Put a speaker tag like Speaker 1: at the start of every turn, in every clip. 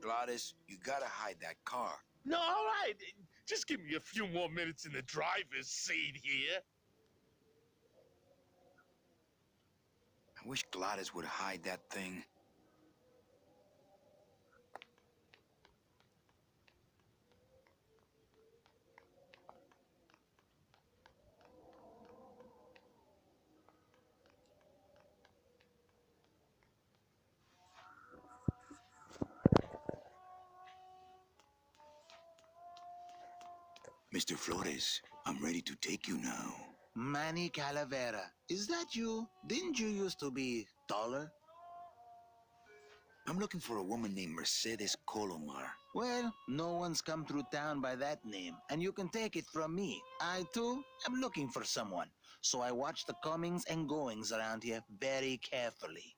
Speaker 1: Gladys, you gotta hide that car.
Speaker 2: No, all right. Just give me a few more minutes in the driver's seat here.
Speaker 1: I wish Gladys would hide that thing. Mr. Flores, I'm ready to take you now.
Speaker 3: Manny Calavera, is that you? Didn't you used to be taller?
Speaker 1: I'm looking for a woman named Mercedes Colomar.
Speaker 3: Well, no one's come through town by that name, and you can take it from me. I, too, am looking for someone, so I watch the comings and goings around here very carefully.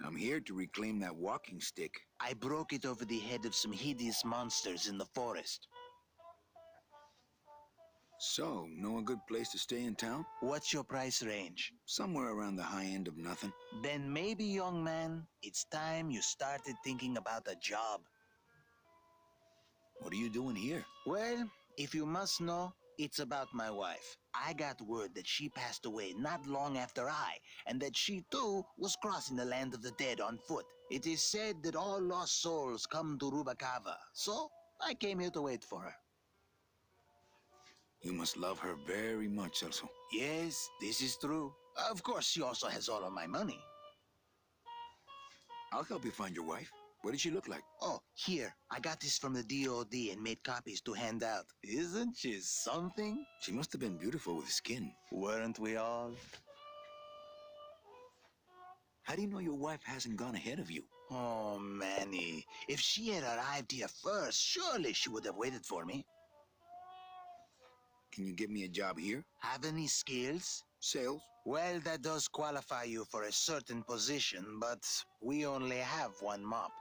Speaker 1: I'm here to reclaim that walking stick.
Speaker 3: I broke it over the head of some hideous monsters in the forest.
Speaker 1: So, know a good place to stay in town?
Speaker 3: What's your price range?
Speaker 1: Somewhere around the high end of nothing.
Speaker 3: Then maybe, young man, it's time you started thinking about a job.
Speaker 1: What are you doing here?
Speaker 3: Well, if you must know, it's about my wife. I got word that she passed away not long after and that she too was crossing the land of the dead on foot. It is said that all lost souls come to Rubacava, so I came here to wait for her.
Speaker 1: You must love her very much, Celso.
Speaker 3: Yes, this is true. Of course, she also has all of my money.
Speaker 1: I'll help you find your wife. What did she look like?
Speaker 3: Oh, here. I got this from the DOD and made copies to hand out. Isn't she something?
Speaker 1: She must have been beautiful with skin.
Speaker 3: Weren't we all?
Speaker 1: How do you know your wife hasn't gone ahead of you?
Speaker 3: Oh, Manny. If she had arrived here first, surely she would have waited for me.
Speaker 1: Can you get me a job here?
Speaker 3: Have any skills?
Speaker 1: Sales?
Speaker 3: Well, that does qualify you for a certain position, but we only have one mop.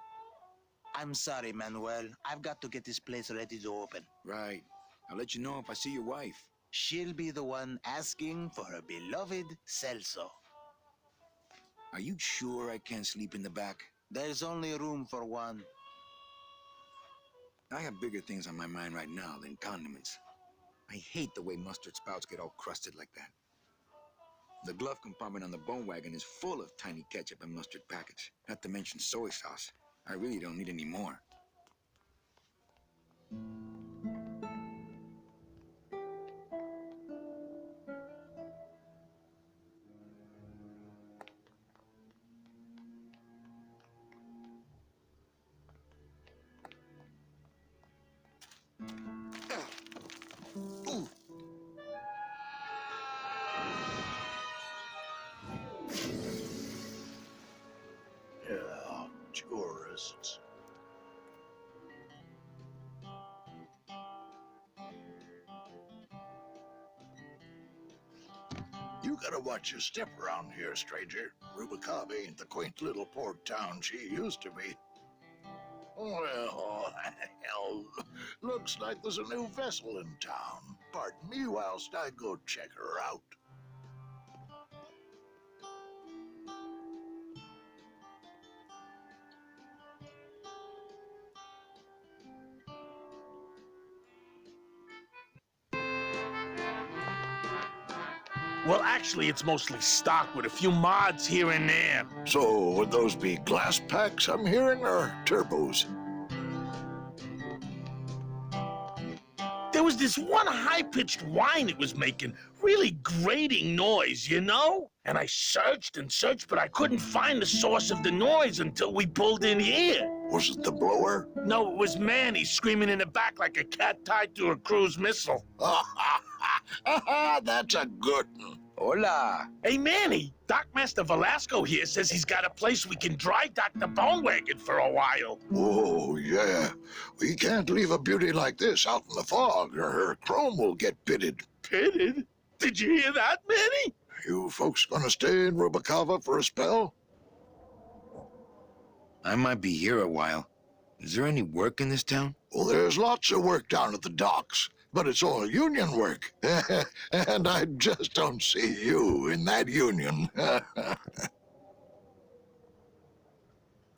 Speaker 3: I'm sorry, Manuel. I've got to get this place ready to open.
Speaker 1: Right. I'll let you know if I see your wife.
Speaker 3: She'll be the one asking for her beloved Celso.
Speaker 1: Are you sure I can't sleep in the back?
Speaker 3: There's only room for one.
Speaker 1: I have bigger things on my mind right now than condiments. I hate the way mustard spouts get all crusted like that. The glove compartment on the bone wagon is full of tiny ketchup and mustard packets, not to mention soy sauce. I really don't need any more. Ooh.
Speaker 4: Yeah, tourists. You gotta watch your step around here, stranger. Rubicava ain't the quaint little port town she used to be. Well, hell, looks like there's a new vessel in town. Pardon me whilst I go check her out.
Speaker 2: Well, actually, it's mostly stock with a few mods here and there.
Speaker 4: So, would those be glass packs I'm hearing, or turbos?
Speaker 2: There was this one high-pitched whine it was making, really grating noise, you know? And I searched and searched, but I couldn't find the source of the noise until we pulled in here.
Speaker 4: Was it the blower?
Speaker 2: No, it was Manny screaming in the back like a cat tied to a cruise missile.
Speaker 4: That's a good one.
Speaker 1: Hola.
Speaker 2: Hey, Manny, Dockmaster Velasco here says he's got a place we can dry dock the bone wagon for a while.
Speaker 4: Oh, yeah. We can't leave a beauty like this out in the fog, or her chrome will get pitted.
Speaker 2: Pitted? Did you hear that, Manny?
Speaker 4: You folks gonna stay in Rubicava for a spell?
Speaker 1: I might be here a while. Is there any work in this town?
Speaker 4: Well, there's lots of work down at the docks, but it's all union work. And I just don't see you in that union.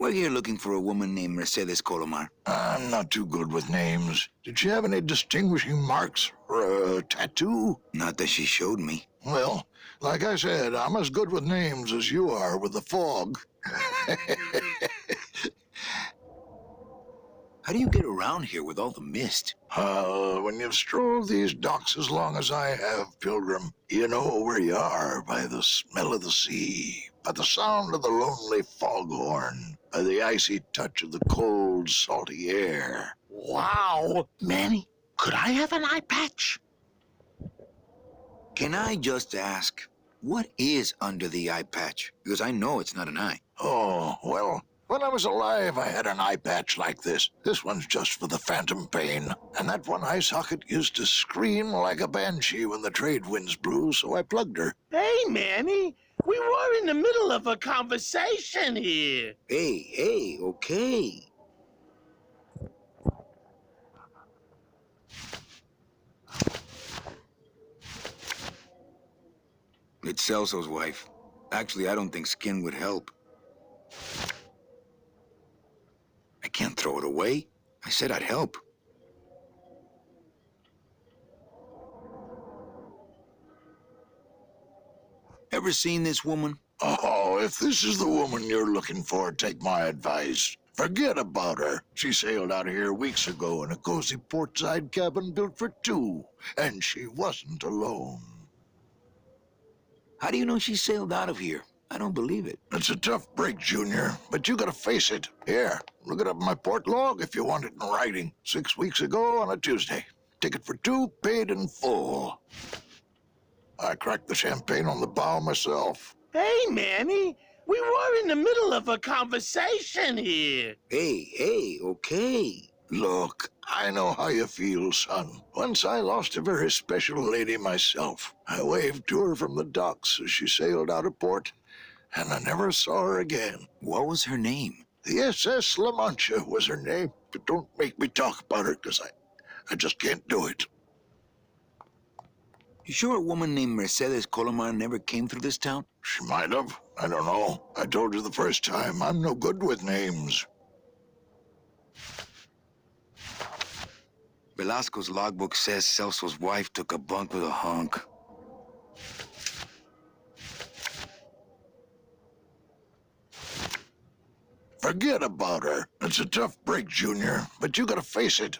Speaker 1: We're here looking for a woman named Mercedes Colomar.
Speaker 4: I'm not too good with names. Did she have any distinguishing marks or a tattoo?
Speaker 1: Not that she showed me.
Speaker 4: Well, like I said, I'm as good with names as you are with the fog.
Speaker 1: How do you get around here with all the mist?
Speaker 4: When you've strolled these docks as long as I have, Pilgrim, you know where you are by the smell of the sea, by the sound of the lonely foghorn, by the icy touch of the cold, salty air.
Speaker 2: Wow. Manny, could I have an eye patch?
Speaker 1: Can I just ask, what is under the eye patch? Because I know it's not an eye.
Speaker 4: Oh, well, when I was alive, I had an eye patch like this. This one's just for the phantom pain. And that one eye socket used to scream like a banshee when the trade winds blew, so I plugged her.
Speaker 2: Hey, Manny, we were in the middle of a conversation here.
Speaker 1: Hey, okay. It's Celso's wife. Actually, I don't think skin would help. I can't throw it away. I said I'd help. Ever seen this woman?
Speaker 4: Oh, if this is the woman you're looking for, take my advice. Forget about her. She sailed out of here weeks ago in a cozy portside cabin built for two, and she wasn't alone.
Speaker 1: How do you know she sailed out of here? I don't believe it.
Speaker 4: It's a tough break, Junior, but you gotta face it. Here, look it up in my port log if you want it in writing. 6 weeks ago on a Tuesday. Ticket for two, paid in full. I cracked the champagne on the bow myself.
Speaker 2: Hey, Manny, we were in the middle of a conversation here.
Speaker 1: Hey, okay.
Speaker 4: Look, I know how you feel, son. Once I lost a very special lady myself. I waved to her from the docks as she sailed out of port, and I never saw her again.
Speaker 1: What was her name?
Speaker 4: The SS La Mancha was her name, but don't make me talk about her, because I just can't do it.
Speaker 1: You sure a woman named Mercedes Colomar never came through this town?
Speaker 4: She might have. I don't know. I told you the first time, I'm no good with names.
Speaker 1: Velasco's logbook says Celso's wife took a bunk with a hunk.
Speaker 4: Forget about her. It's a tough break, Junior, but you gotta face it.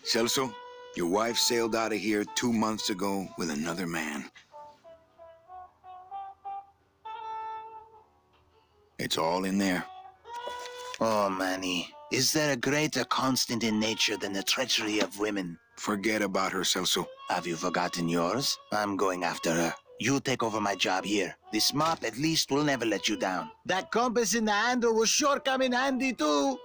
Speaker 1: Celso, your wife sailed out of here 2 months ago with another man. It's all in there.
Speaker 3: Oh, Manny, is there a greater constant in nature than the treachery of women?
Speaker 1: Forget about her, Celso.
Speaker 3: Have you forgotten yours? I'm going after her. You take over my job here. This mop at least will never let you down. That compass in the handle will sure come in handy too.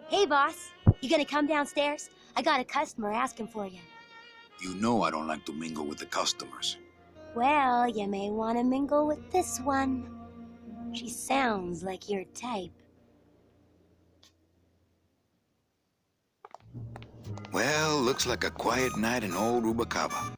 Speaker 5: Hey, boss. You gonna come downstairs? I got a customer asking for you.
Speaker 1: You know I don't like to mingle with the customers.
Speaker 5: Well, you may want to mingle with this one. She sounds like your type.
Speaker 1: Well, looks like a quiet night in old Rubacava.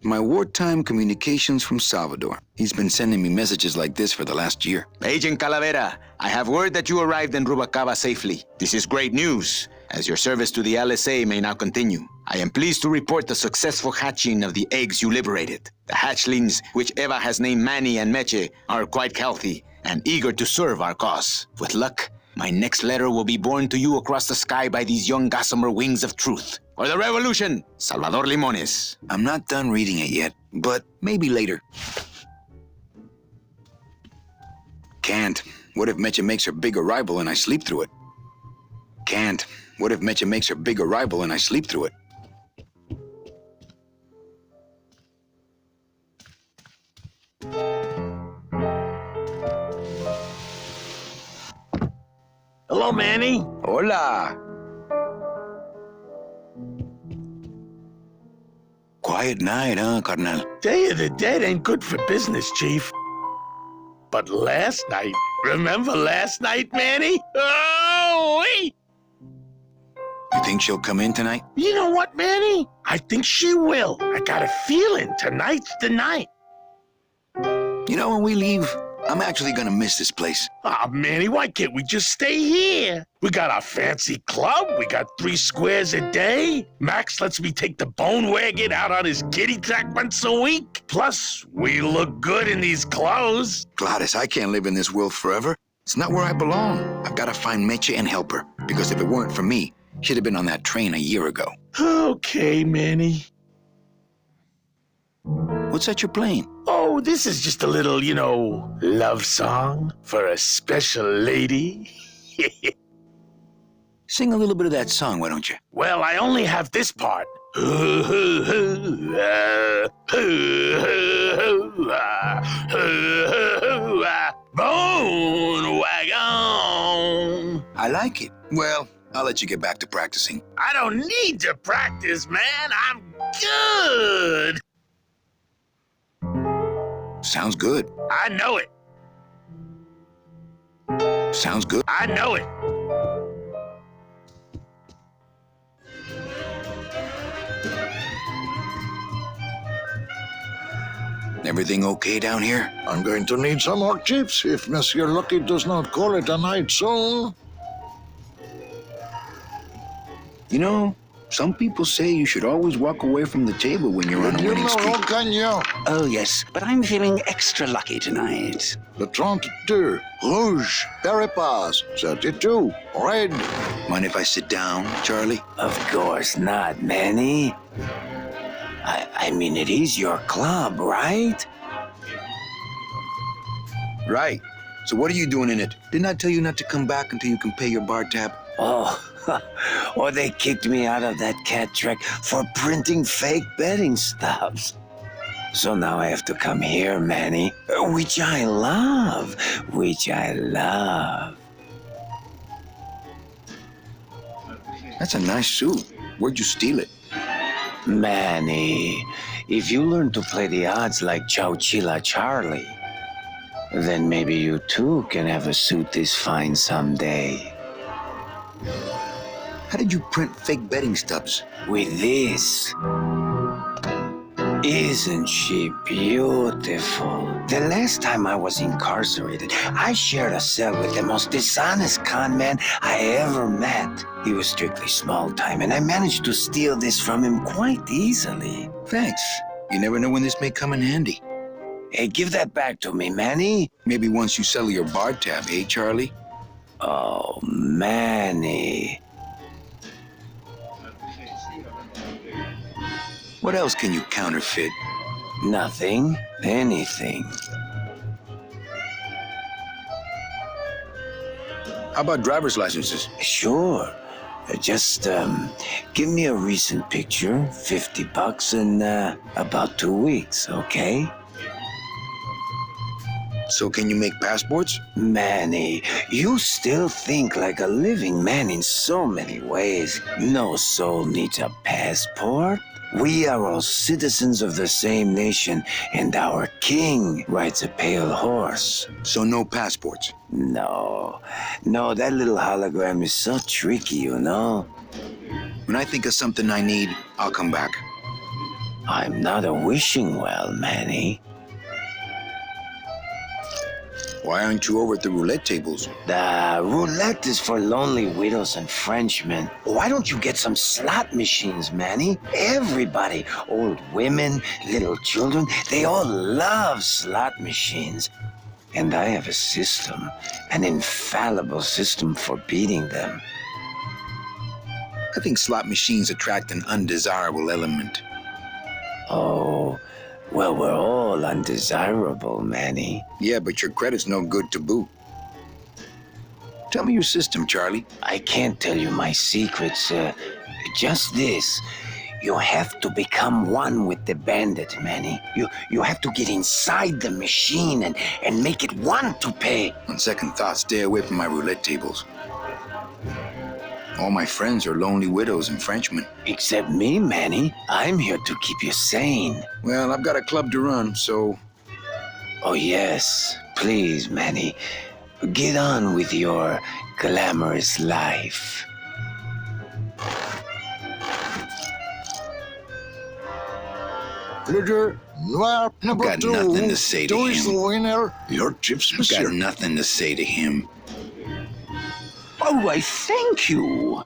Speaker 1: My wartime communications from Salvador. He's been sending me messages like this for the last year.
Speaker 6: Agent Calavera, I have word that you arrived in Rubalcaba safely. This is great news, as your service to the LSA may now continue. I am pleased to report the successful hatching of the eggs you liberated. The hatchlings, which Eva has named Manny and Meche, are quite healthy and eager to serve our cause. With luck, my next letter will be borne to you across the sky by these young gossamer wings of truth. For the revolution, Salvador Limones.
Speaker 1: I'm not done reading it yet, but maybe later. Can't. What if Meche makes her big arrival and I sleep through it? Can't. What if Meche makes her big arrival and I sleep through it?
Speaker 2: Hello, Manny.
Speaker 1: Hola. Quiet night, huh, carnal?
Speaker 2: Day of the Dead ain't good for business, Chief. But last night, remember last night, Manny? Oh, wait!
Speaker 1: You think she'll come in tonight?
Speaker 2: You know what, Manny? I think she will. I got a feeling tonight's the night.
Speaker 1: You know, when we leave, I'm actually gonna miss this place.
Speaker 2: Aw, Manny, why can't we just stay here? We got our fancy club. We got 3 squares a day. Max lets me take the bone wagon out on his kiddie track once a week. Plus, we look good in these clothes.
Speaker 1: Gladys, I can't live in this world forever. It's not where I belong. I've gotta find Meche and help her. Because if it weren't for me, she'd have been on that train a year ago.
Speaker 2: Okay, Manny.
Speaker 1: What's that you're playing?
Speaker 2: Oh, this is just a little, love song for a special lady.
Speaker 1: Sing a little bit of that song, why don't you?
Speaker 2: Well, I only have this part. Bone wagon.
Speaker 1: I like it. Well, I'll let you get back to practicing.
Speaker 2: I don't need to practice, man. I'm good.
Speaker 1: Sounds good.
Speaker 2: I know it.
Speaker 1: Sounds good.
Speaker 2: I know it.
Speaker 1: Everything okay down here?
Speaker 4: I'm going to need some more chips if Monsieur Lucky does not call it a night soon.
Speaker 1: You know, some people say you should always walk away from the table when you're on a winning streak.
Speaker 4: Can you?
Speaker 7: Oh, yes, but I'm feeling extra lucky tonight.
Speaker 4: Le 32, Rouge, Peripas, 32, Red.
Speaker 1: Mind if I sit down, Charlie?
Speaker 7: Of course not, Manny. I mean, it is your club, right?
Speaker 1: Right. So what are you doing in it? Didn't I tell you not to come back until you can pay your bar tab?
Speaker 7: Oh, or they kicked me out of that cat track for printing fake betting stubs. So now I have to come here, Manny, which I love.
Speaker 1: That's a nice suit. Where'd you steal it?
Speaker 7: Manny, if you learn to play the odds like Chowchilla Charlie, then maybe you too can have a suit this fine someday.
Speaker 1: How did you print fake betting stubs?
Speaker 7: With this. Isn't she beautiful? The last time I was incarcerated, I shared a cell with the most dishonest con man I ever met. He was strictly small time, and I managed to steal this from him quite easily.
Speaker 1: Thanks. You never know when this may come in handy.
Speaker 7: Hey, give that back to me, Manny.
Speaker 1: Maybe once you settle your bar tab, eh, Charlie?
Speaker 7: Oh, Manny.
Speaker 1: What else can you counterfeit?
Speaker 7: Nothing. Anything.
Speaker 1: How about driver's licenses?
Speaker 7: Sure. Just, give me a recent picture, $50 in, about 2 weeks, okay?
Speaker 1: So can you make passports?
Speaker 7: Manny, you still think like a living man in so many ways. No soul needs a passport. We are all citizens of the same nation, and our king rides a pale horse.
Speaker 1: So no passports?
Speaker 7: No, that little hologram is so tricky, you know?
Speaker 1: When I think of something I need, I'll come back.
Speaker 7: I'm not a wishing well, Manny.
Speaker 1: Why aren't you over at the roulette tables?
Speaker 7: The roulette is for lonely widows and Frenchmen. Why don't you get some slot machines, Manny? Everybody, old women, little children, they all love slot machines. And I have a system, an infallible system for beating them.
Speaker 1: I think slot machines attract an undesirable element.
Speaker 7: Oh, well, we're all undesirable, Manny.
Speaker 1: Yeah, but your credit's no good to boot. Tell me your system, Charlie.
Speaker 7: I can't tell you my secrets. Just this. You have to become one with the bandit, Manny. You have to get inside the machine and make it want to pay.
Speaker 1: On second thought, stay away from my roulette tables. All my friends are lonely widows and Frenchmen.
Speaker 7: Except me, Manny. I'm here to keep you sane.
Speaker 1: Well, I've got a club to run, so...
Speaker 7: Oh, yes. Please, Manny. Get on with your glamorous life.
Speaker 4: Leader, noir number
Speaker 1: got
Speaker 4: 2.
Speaker 1: nothing to say to
Speaker 4: is
Speaker 1: him.
Speaker 4: the winner. Your chips,
Speaker 1: I've
Speaker 4: monsieur.
Speaker 1: got nothing to say to him.
Speaker 7: Oh, I thank you.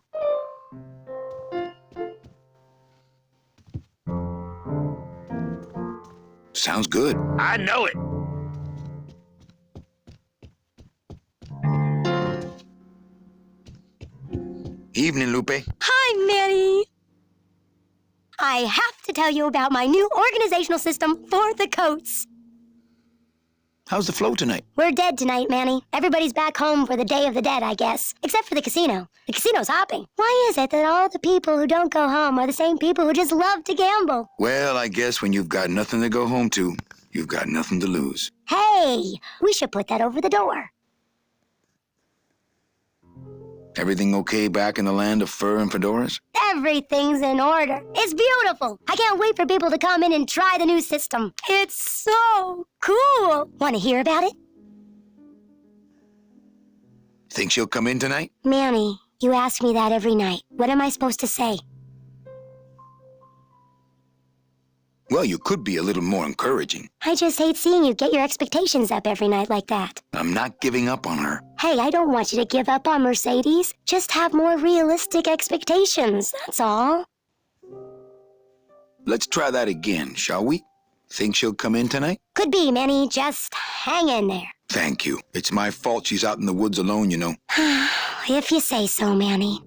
Speaker 1: Sounds good.
Speaker 2: I know it.
Speaker 1: Evening, Lupe.
Speaker 5: Hi, Manny. I have to tell you about my new organizational system for the coats.
Speaker 1: How's the flow tonight?
Speaker 5: We're dead tonight, Manny. Everybody's back home for the Day of the Dead, I guess. Except for the casino. The casino's hopping. Why is it that all the people who don't go home are the same people who just love to gamble?
Speaker 1: Well, I guess when you've got nothing to go home to, you've got nothing to lose.
Speaker 5: Hey, we should put that over the door.
Speaker 1: Everything okay back in the land of fur and fedoras?
Speaker 5: Everything's in order. It's beautiful. I can't wait for people to come in and try the new system. It's so cool. Want to hear about it?
Speaker 1: Think she'll come in tonight?
Speaker 5: Manny, you ask me that every night. What am I supposed to say?
Speaker 1: Well, you could be a little more encouraging.
Speaker 5: I just hate seeing you get your expectations up every night like that.
Speaker 1: I'm not giving up on her.
Speaker 5: Hey, I don't want you to give up on Mercedes. Just have more realistic expectations, that's all.
Speaker 1: Let's try that again, shall we? Think she'll come in tonight?
Speaker 5: Could be, Manny. Just hang in there.
Speaker 1: Thank you. It's my fault she's out in the woods alone, you know.
Speaker 5: If you say so, Manny.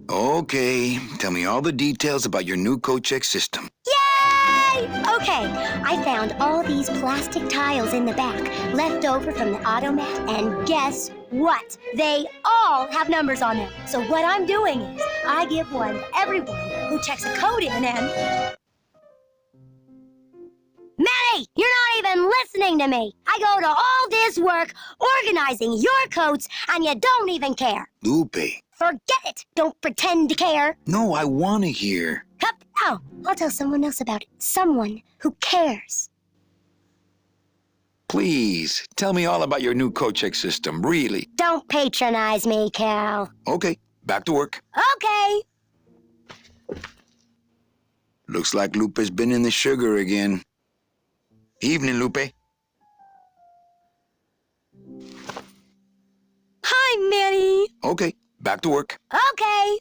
Speaker 1: Okay, tell me all the details about your new coat check system.
Speaker 5: Yay! Okay, I found all these plastic tiles in the back, left over from the automat, and guess what? They all have numbers on them. So what I'm doing is, I give one to everyone who checks a code in and... Manny, you're not even listening to me. I go to all this work organizing your coats, and you don't even care.
Speaker 1: Lupe.
Speaker 5: Forget it. Don't pretend to care.
Speaker 1: No, I want to hear.
Speaker 5: Oh, I'll tell someone else about it. Someone who cares.
Speaker 1: Please, tell me all about your new coat check system, really.
Speaker 5: Don't patronize me, Cal.
Speaker 1: Okay, back to work.
Speaker 5: Okay.
Speaker 1: Looks like Lupe's been in the sugar again. Evening, Lupe.
Speaker 5: Hi, Manny.
Speaker 1: Okay, back to work.
Speaker 5: Okay.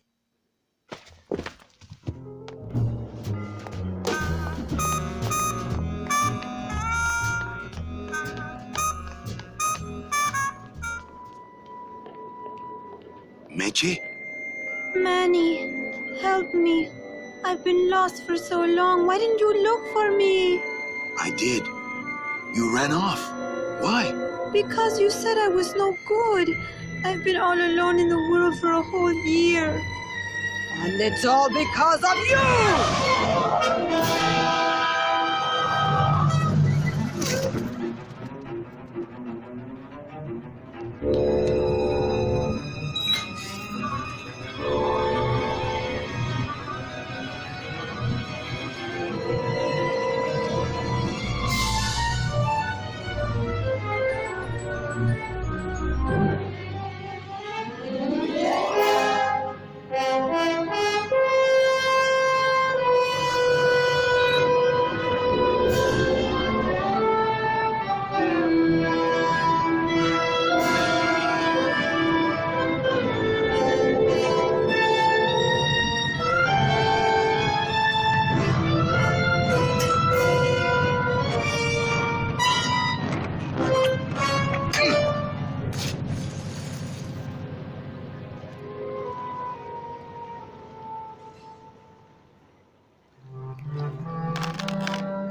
Speaker 1: Meche?
Speaker 8: Manny, help me. I've been lost for so long. Why didn't you look for me?
Speaker 1: I did. You ran off. Why?
Speaker 8: Because you said I was no good. I've been all alone in the world for a whole year. And it's all because of you!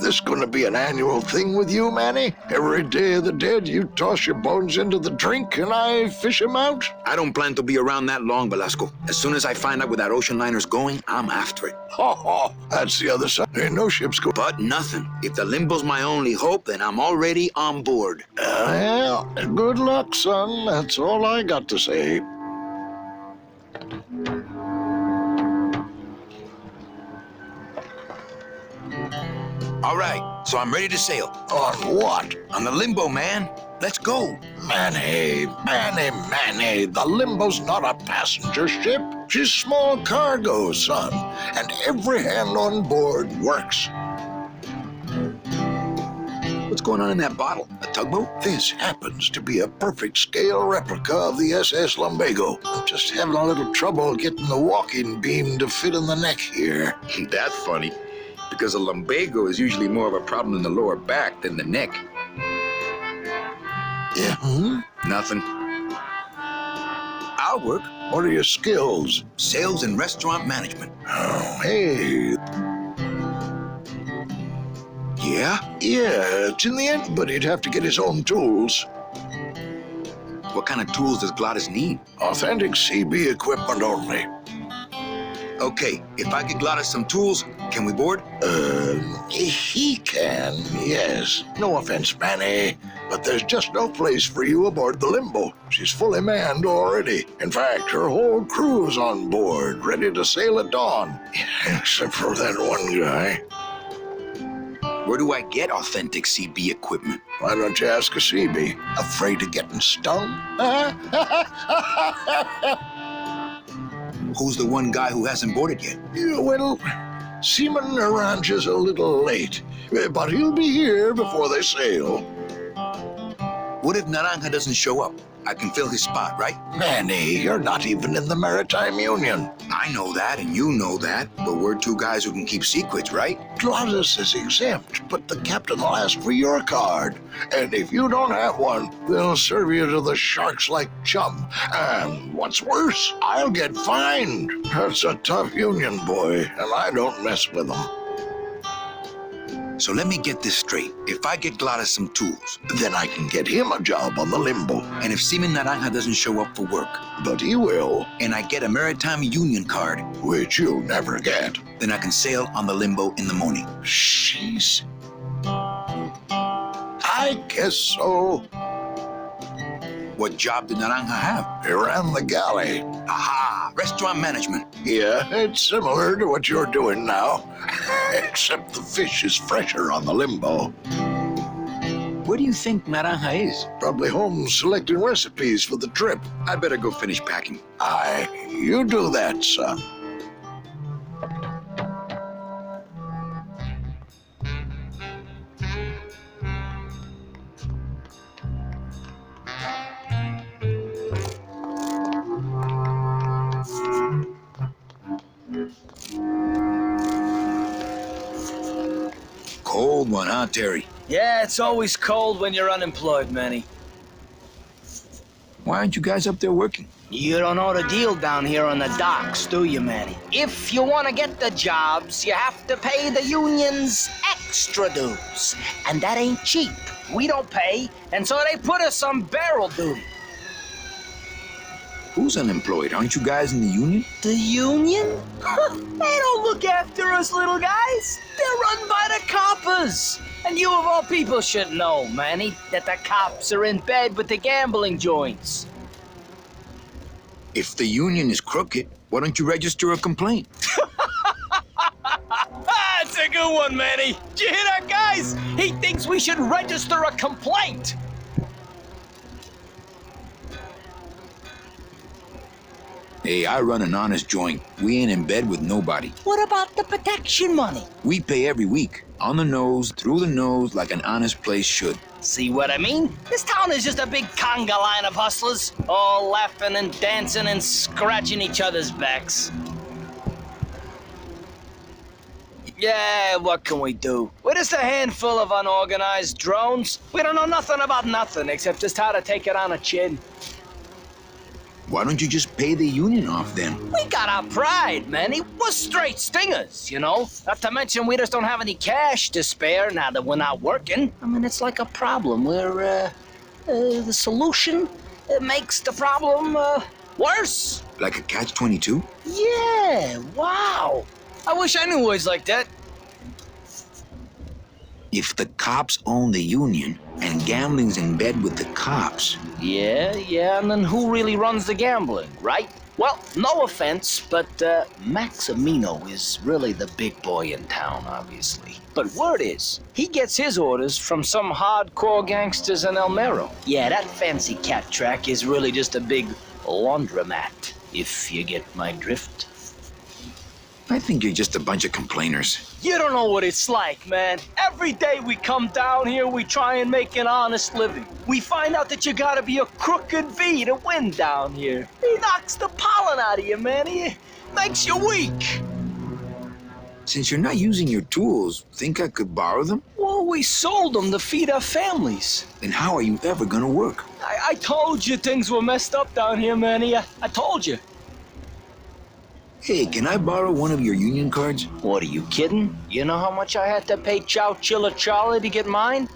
Speaker 4: This gonna be an annual thing with you, Manny? Every Day of the Dead, you toss your bones into the drink and I fish 'em out?
Speaker 1: I don't plan to be around that long, Velasco. As soon as I find out where that ocean liner's going, I'm after it.
Speaker 4: Ha ha, that's the other side. Ain't no ships go.
Speaker 1: But nothing. If the limbo's my only hope, then I'm already on board.
Speaker 4: Well, good luck, son. That's all I got to say.
Speaker 1: All right, so I'm ready to sail.
Speaker 4: On what?
Speaker 1: On the limbo, man. Let's go.
Speaker 4: Manny, the Limbo's not a passenger ship. She's small cargo, son. And every hand on board works.
Speaker 1: What's going on in that bottle? A tugboat?
Speaker 4: This happens to be a perfect scale replica of the SS Lumbago. I'm just having a little trouble getting the walking beam to fit in the neck here.
Speaker 1: That's funny, because a lumbago is usually more of a problem in the lower back than the neck.
Speaker 4: Yeah,
Speaker 1: Nothing. I'll work.
Speaker 4: What are your skills?
Speaker 1: Sales and restaurant management.
Speaker 4: Oh, hey.
Speaker 1: Yeah?
Speaker 4: Yeah, it's in the end, but he'd have to get his own tools.
Speaker 1: What kind of tools does Glottis need?
Speaker 4: Authentic CB equipment only.
Speaker 1: Okay, if I get Glottis some tools, can we board?
Speaker 4: He can, yes. No offense, Manny, but there's just no place for you aboard the Limbo. She's fully manned already. In fact, her whole crew's on board, ready to sail at dawn. Except for that one guy.
Speaker 1: Where do I get authentic CB equipment?
Speaker 4: Why don't you ask a CB? Afraid of getting stung?
Speaker 1: Who's the one guy who hasn't boarded yet?
Speaker 4: Yeah, well, Seaman Arrange's a little late, but he'll be here before they sail.
Speaker 1: What if Naranja doesn't show up? I can fill his spot, right?
Speaker 4: Manny, you're not even in the Maritime Union.
Speaker 1: I know that, and you know that, but we're two guys who can keep secrets, right?
Speaker 4: Glottis is exempt, but the captain will ask for your card. And if you don't have one, they'll serve you to the sharks like chum. And what's worse, I'll get fined. That's a tough union, boy, and I don't mess with them.
Speaker 1: So let me get this straight. If I get Glottis some tools,
Speaker 4: Then I can get him a job on the Limbo.
Speaker 1: and if Seaman Naranja doesn't show up for work,
Speaker 4: But he will,
Speaker 1: and I get a Maritime Union card,
Speaker 4: which you'll never get.
Speaker 1: then I can sail on the Limbo in the morning.
Speaker 4: Jeez. I guess so.
Speaker 1: What job did Naranja have?
Speaker 4: He ran the galley.
Speaker 1: Aha! Restaurant management.
Speaker 4: Yeah, it's similar to what you're doing now. Except the fish is fresher on the Limbo.
Speaker 1: Where do you think Naranja is?
Speaker 4: Probably home selecting recipes for the trip.
Speaker 1: I better go finish packing.
Speaker 4: Aye, you do that, son.
Speaker 1: Cold one, huh, Terry?
Speaker 9: Yeah, it's always cold when you're unemployed, Manny.
Speaker 1: Why aren't you guys up there working?
Speaker 9: You don't know the deal down here on the docks, do you, Manny? If you want to get the jobs, you have to pay the unions extra dues. And that ain't cheap. We don't pay, and so they put us on barrel duty.
Speaker 1: Who's unemployed? Aren't you guys in the union?
Speaker 9: The union? They don't look after us little guys. They're run by the coppers. And you of all people should know, Manny, that the cops are in bed with the gambling joints.
Speaker 1: If the union is crooked, why don't you register a complaint?
Speaker 9: That's a good one, Manny. Did you hear that, guys? He thinks we should register a complaint.
Speaker 1: Hey, I run an honest joint. We ain't in bed with nobody.
Speaker 9: What about the protection money?
Speaker 1: We pay every week. On the nose, through the nose, like an honest place should.
Speaker 9: See what I mean? This town is just a big conga line of hustlers, all laughing and dancing and scratching each other's backs. Yeah, what can we do? We're just a handful of unorganized drones. We don't know nothing about nothing except just how to take it on a chin.
Speaker 1: Why don't you just pay the union off then?
Speaker 9: We got our pride, Manny. We're straight stingers, you know? Not to mention we just don't have any cash to spare now that we're not working. I mean, it's like a problem where, the solution makes the problem, worse.
Speaker 1: Like a catch-22?
Speaker 9: Yeah, wow. I wish I knew boys like that.
Speaker 1: If the cops own the union and gambling's in bed with the cops...
Speaker 9: Yeah, and then who really runs the gambling, right? Well, no offense, but Maximino is really the big boy in town, obviously. But word is, he gets his orders from some hardcore gangsters in El Mero. Yeah, that fancy cat track is really just a big laundromat, if you get my drift.
Speaker 1: I think you're just a bunch of complainers.
Speaker 9: You don't know what it's like, man. Every day we come down here, we try and make an honest living. We find out that you gotta be a crooked bee to win down here. He knocks the pollen out of you, man. He makes you weak.
Speaker 1: Since you're not using your tools, think I could borrow them?
Speaker 9: Well, we sold them to feed our families.
Speaker 1: Then how are you ever gonna work?
Speaker 9: I told you things were messed up down here, Manny. I told you.
Speaker 1: Hey, can I borrow one of your union cards?
Speaker 9: What, are you kidding? You know how much I had to pay Chow Chilla Charlie to get mine?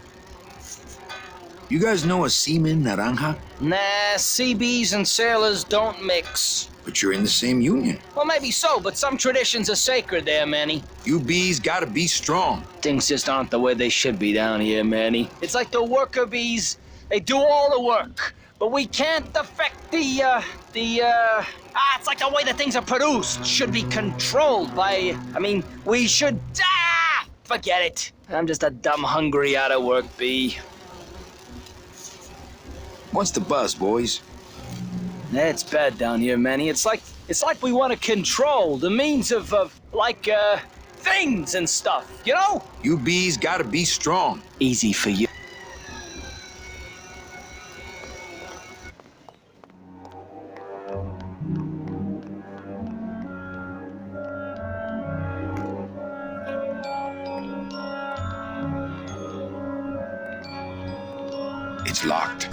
Speaker 1: You guys know a seaman naranja?
Speaker 9: Nah, CBs and sailors don't mix.
Speaker 1: But you're in the same union.
Speaker 9: Well, maybe so, but some traditions are sacred there, Manny.
Speaker 1: You bees gotta be strong.
Speaker 9: Things just aren't the way they should be down here, Manny. It's like the worker bees. They do all the work, but we can't affect it's like the way that things are produced should be controlled by, we should, forget it. I'm just a dumb, hungry, out-of-work bee.
Speaker 1: What's the buzz, boys?
Speaker 9: It's bad down here, Manny. It's like we want to control the means of things and stuff, you know?
Speaker 1: You bees gotta be strong.
Speaker 9: Easy for you.
Speaker 1: It's locked.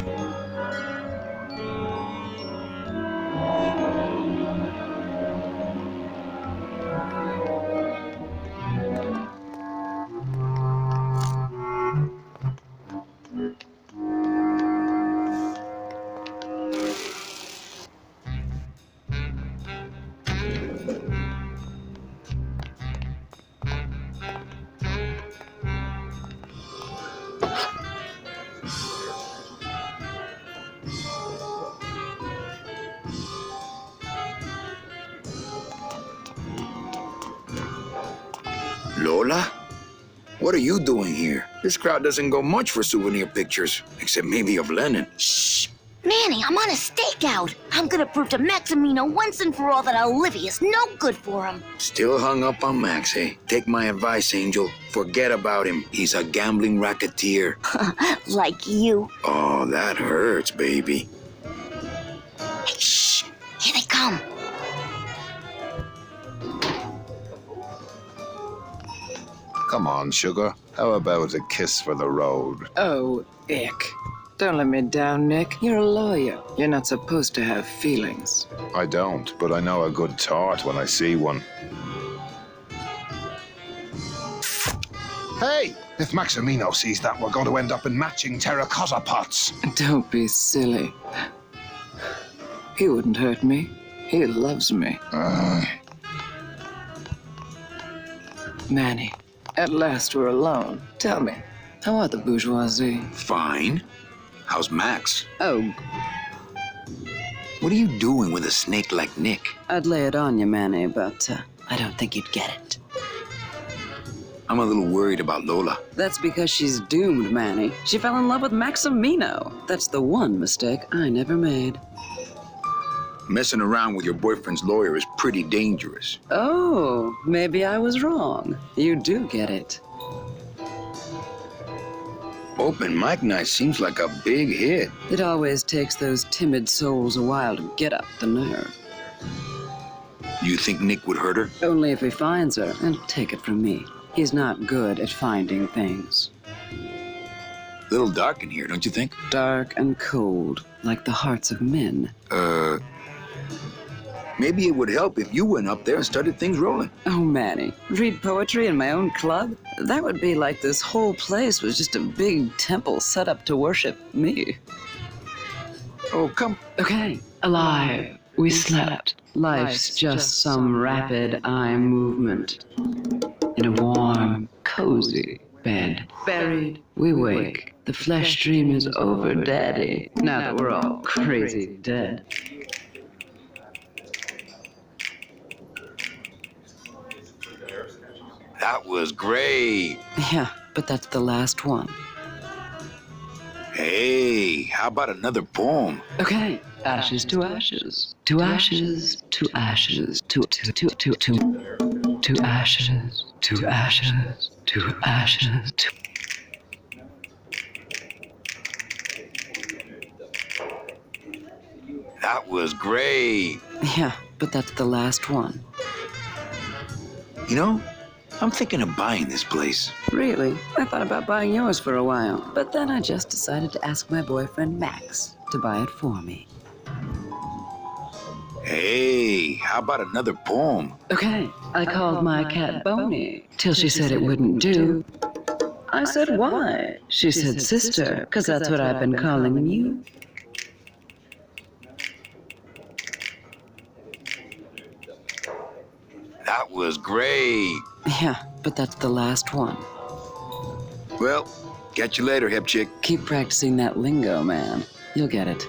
Speaker 1: Lola? What are you doing here? This crowd doesn't go much for souvenir pictures, except maybe of Lennon.
Speaker 5: Shh! Manny, I'm on a stakeout. I'm gonna prove to Maximino once and for all that Olivia's no good for him.
Speaker 1: Still hung up on Max, eh? Take my advice, Angel. Forget about him. He's a gambling racketeer.
Speaker 5: Like you.
Speaker 1: Oh, that hurts, baby.
Speaker 5: Hey, shh! Here they come.
Speaker 10: Come on, sugar. How about a kiss for the road?
Speaker 11: Oh, ick. Don't let me down, Nick. You're a lawyer. You're not supposed to have feelings.
Speaker 10: I don't, but I know a good tart when I see one. Hey! If Maximino sees that, we're going to end up in matching terracotta pots.
Speaker 11: Don't be silly. He wouldn't hurt me. He loves me. Manny, at last we're alone. Tell me, how are the bourgeoisie?
Speaker 1: Fine. How's Max?
Speaker 11: Oh,
Speaker 1: What are you doing with a snake like Nick?
Speaker 11: I'd lay it on you, Manny, but I don't think you'd get it.
Speaker 1: I'm a little worried about Lola.
Speaker 11: That's because she's doomed, Manny. She fell in love with Maximino. That's the one mistake I never made.
Speaker 1: Messing around with your boyfriend's lawyer is pretty dangerous.
Speaker 11: Oh, maybe I was wrong. You do get it.
Speaker 1: Open mic night seems like a big hit.
Speaker 11: It always takes those timid souls a while to get up the nerve.
Speaker 1: You think Nick would hurt her?
Speaker 11: Only if he finds her, and take it from me. He's not good at finding things.
Speaker 1: Little dark in here, don't you think?
Speaker 11: Dark and cold, like the hearts of men.
Speaker 1: Maybe it would help if you went up there and started things rolling.
Speaker 11: Oh, Manny, read poetry in my own club? That would be like this whole place was just a big temple set up to worship me.
Speaker 1: Oh, come.
Speaker 11: Okay. Alive. We slept. Life's just some rapid eye movement. In a warm, cozy bed. Buried, we wake. The flesh dream is over, Daddy. Now that we're all crazy dead.
Speaker 1: That was great.
Speaker 11: Yeah, but that's the last one.
Speaker 1: Hey, how about another poem?
Speaker 11: Okay. Ashes to ashes. To ashes, to ashes, to ashes, to ashes, to ashes, to...
Speaker 1: That was great.
Speaker 11: Yeah, but that's the last one.
Speaker 1: You know, I'm thinking of buying this place.
Speaker 11: Really? I thought about buying yours for a while, but then I just decided to ask my boyfriend Max to buy it for me.
Speaker 1: Hey, how about another poem?
Speaker 11: Okay, I called my cat Boney till she said it wouldn't do. I said, why? She said, sister, because that's what I've been calling you.
Speaker 1: That was great.
Speaker 11: Yeah, but that's the last one.
Speaker 1: Well, catch you later, hip chick.
Speaker 11: Keep practicing that lingo, man. You'll get it.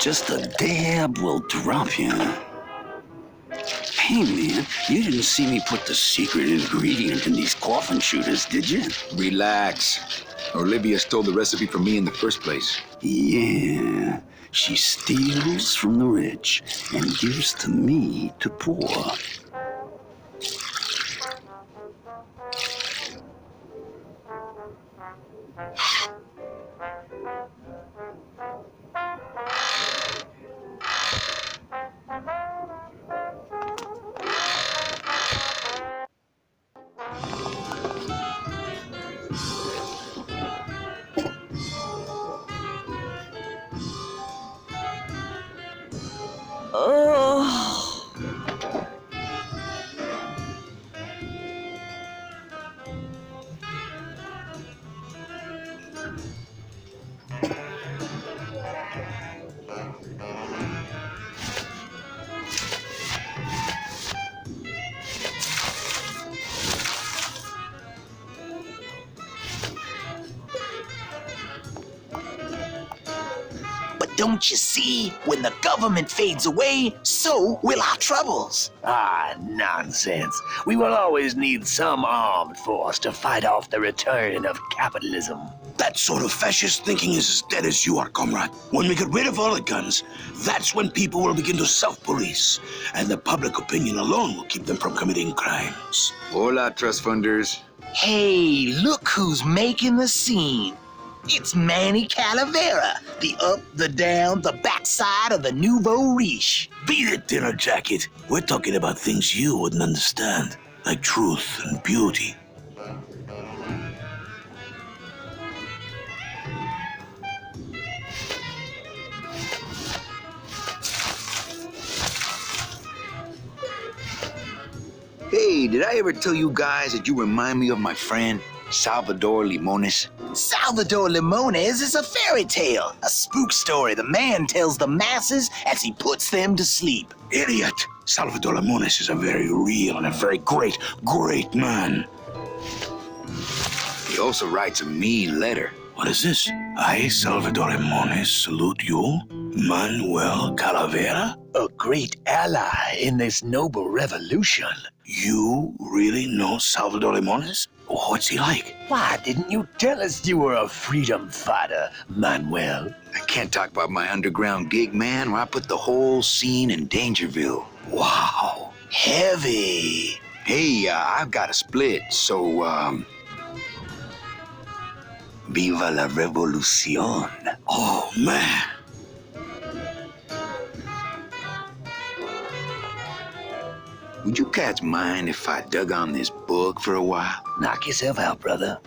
Speaker 7: Just a dab will drop you. Hey, man, you didn't see me put the secret ingredient in these coffin shooters, did you?
Speaker 1: Relax. Olivia stole the recipe from me in the first place.
Speaker 7: Yeah, she steals from the rich and gives to me to poor.
Speaker 3: Don't you see? When the government fades away, so will our troubles.
Speaker 2: Ah, nonsense. We will always need some armed force to fight off the return of capitalism.
Speaker 12: That sort of fascist thinking is as dead as you are, comrade. When we get rid of all the guns, that's when people will begin to self-police, and the public opinion alone will keep them from committing crimes.
Speaker 1: Hola, trust funders.
Speaker 3: Hey, look who's making the scene. It's Manny Calavera, the up, the down, the backside of the nouveau riche.
Speaker 12: Beat it, dinner jacket. We're talking about things you wouldn't understand, like truth and beauty.
Speaker 1: Hey, did I ever tell you guys that you remind me of my friend, Salvador Limones?
Speaker 3: Salvador Limones is a fairy tale, a spook story the man tells the masses as he puts them to sleep.
Speaker 12: Idiot! Salvador Limones is a very real and a very great man.
Speaker 1: He also writes a mean letter.
Speaker 12: What is this? I, Salvador Limones, salute you, Manuel Calavera?
Speaker 2: A great ally in this noble revolution.
Speaker 12: You really know Salvador Limones? What's he like?
Speaker 2: Why didn't you tell us you were a freedom fighter, Manuel?
Speaker 1: I can't talk about my underground gig, man, where I put the whole scene in Dangerville.
Speaker 12: Wow.
Speaker 3: Heavy.
Speaker 1: Hey, I've got a split, so,
Speaker 7: Viva la revolución.
Speaker 12: Oh, man.
Speaker 1: would you cats mind if I dug on this book for a while?
Speaker 7: Knock yourself out, brother.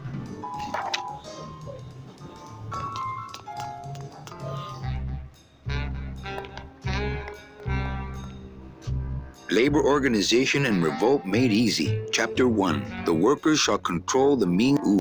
Speaker 1: Labor Organization and Revolt Made Easy. Chapter 1. The workers shall control the mean... Ooh.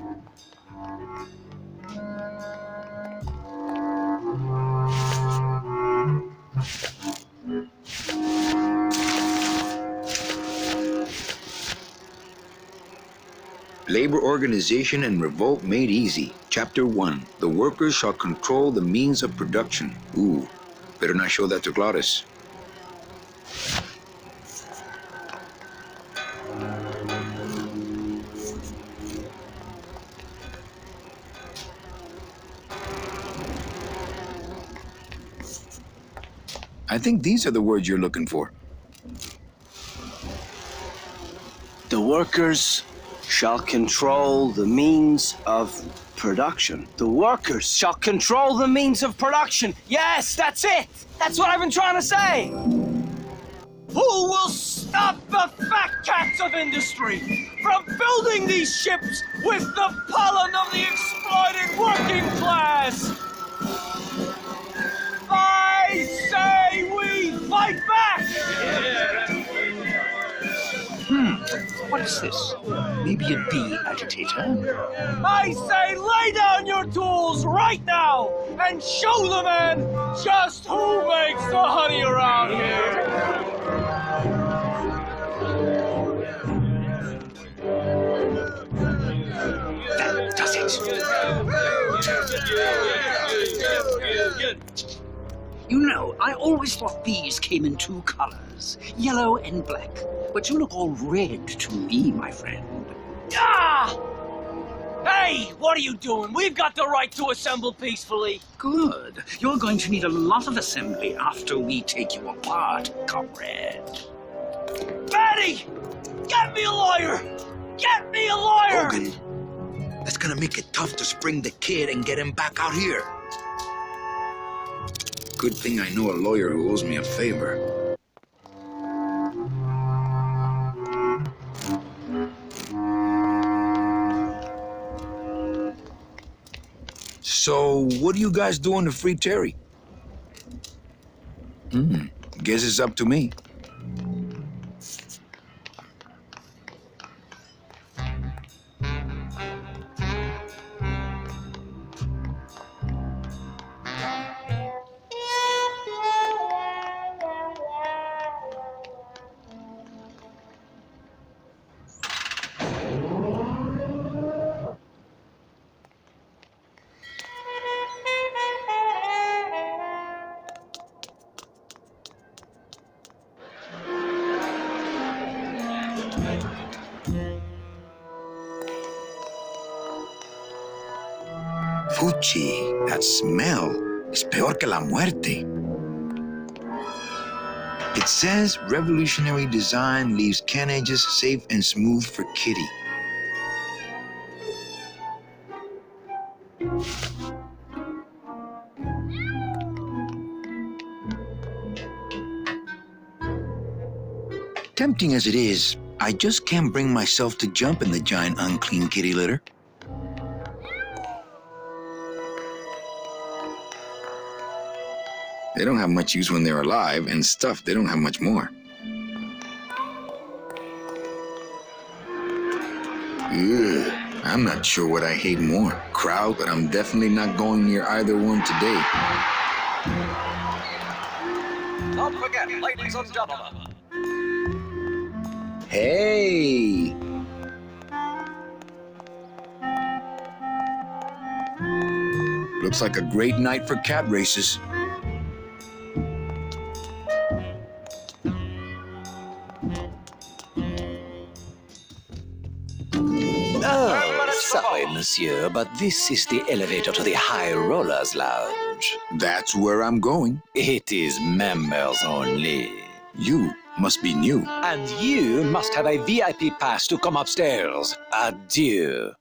Speaker 1: Labor Organization and Revolt Made Easy. Chapter 1. The workers shall control the means of production. Ooh, better not show that to Glottis. I think these are the words you're looking for.
Speaker 9: The workers shall control the means of production. The workers shall control the means of production. Yes, that's it. That's what I've been trying to say. Who will stop the fat cats of industry from building these ships with the pollen of the exploited working class? I say we fight back!
Speaker 12: What is this? Maybe a bee agitator?
Speaker 9: I say lay down your tools right now and show the men just who makes the honey around here!
Speaker 12: That does it. You know, I always thought bees came in two colors, yellow and black. But you look all red to me, my friend.
Speaker 9: Ah! Hey, what are you doing? We've got the right to assemble peacefully.
Speaker 12: Good. You're going to need a lot of assembly after we take you apart, comrade.
Speaker 9: Betty! Get me a lawyer! Get me a lawyer!
Speaker 1: Hogan, that's gonna make it tough to spring the kid and get him back out here. Good thing I know a lawyer who owes me a favor. So, what are you guys doing to free Terry? Guess it's up to me. Fuchi, that smell is peor que la muerte. It says revolutionary design leaves can edges safe and smooth for Kitty. Tempting as it is, I just can't bring myself to jump in the giant unclean kitty litter. They don't have much use when they're alive, and stuff, they don't have much more. Ugh, I'm not sure what I hate more. Crowd, but I'm definitely not going near either one today.
Speaker 13: Don't forget, ladies and gentlemen.
Speaker 1: Hey! Looks like a great night for cat races.
Speaker 7: Sorry, monsieur, but this is the elevator to the High Rollers Lounge.
Speaker 1: That's where I'm going.
Speaker 7: It is members only.
Speaker 1: You must be new.
Speaker 7: And you must have a VIP pass to come upstairs. Adieu.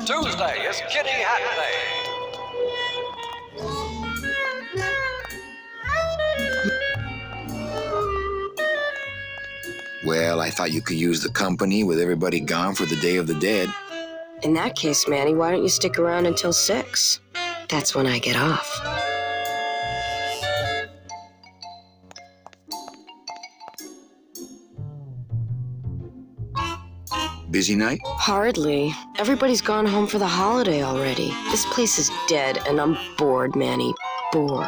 Speaker 13: Tuesday is Kitty Hat Day.
Speaker 1: Well, I thought you could use the company with everybody gone for the Day of the Dead.
Speaker 14: In that case, Manny, why don't you stick around until 6? That's when I get off.
Speaker 1: Busy night?
Speaker 14: Hardly. Everybody's gone home for the holiday already. This place is dead, and I'm bored, Manny. Bored.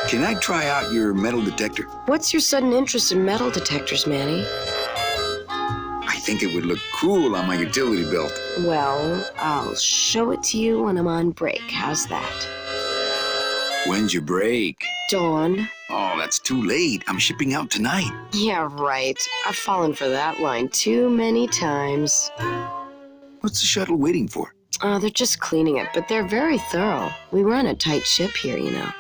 Speaker 1: Can I try out your metal detector?
Speaker 14: What's your sudden interest in metal detectors, Manny?
Speaker 1: I think it would look cool on my utility belt.
Speaker 14: Well, I'll show it to you when I'm on break. How's that?
Speaker 1: When's your break?
Speaker 14: Dawn.
Speaker 1: Oh, that's too late. I'm shipping out tonight.
Speaker 14: Yeah, right. I've fallen for that line too many times.
Speaker 1: What's the shuttle waiting for?
Speaker 14: They're just cleaning it, but they're very thorough. We run a tight ship here, you know.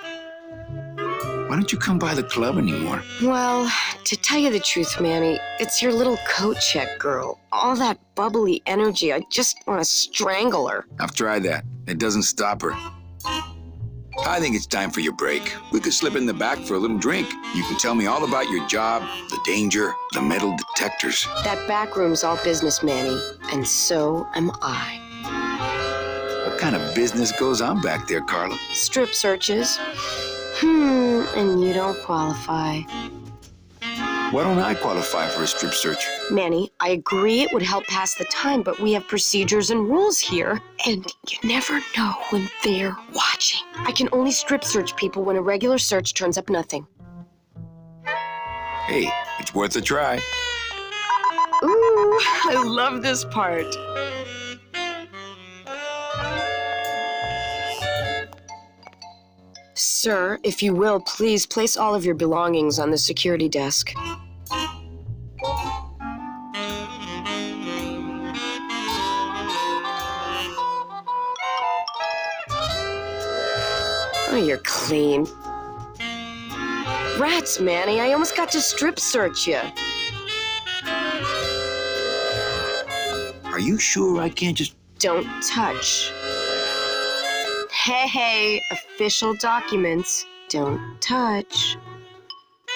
Speaker 1: Why don't you come by the club anymore?
Speaker 14: Well, to tell you the truth, Manny, it's your little coat check girl. All that bubbly energy, I just want to strangle her.
Speaker 1: I've tried that. It doesn't stop her. I think it's time for your break. We could slip in the back for a little drink. You can tell me all about your job, the danger, the metal detectors.
Speaker 14: That back room's all business, Manny, and so am I.
Speaker 1: What kind of business goes on back there, Carla?
Speaker 14: Strip searches. And you don't qualify.
Speaker 1: Why don't I qualify for a strip search?
Speaker 14: Manny, I agree it would help pass the time, but we have procedures and rules here, and you never know when they're watching. I can only strip search people when a regular search turns up nothing.
Speaker 1: Hey, it's worth a try.
Speaker 14: Ooh, I love this part. Sir, if you will, please place all of your belongings on the security desk. Oh, you're clean. Rats, Manny, I almost got to strip search you.
Speaker 1: Are you sure I can't just...
Speaker 14: Don't touch. Hey, official documents. Don't touch.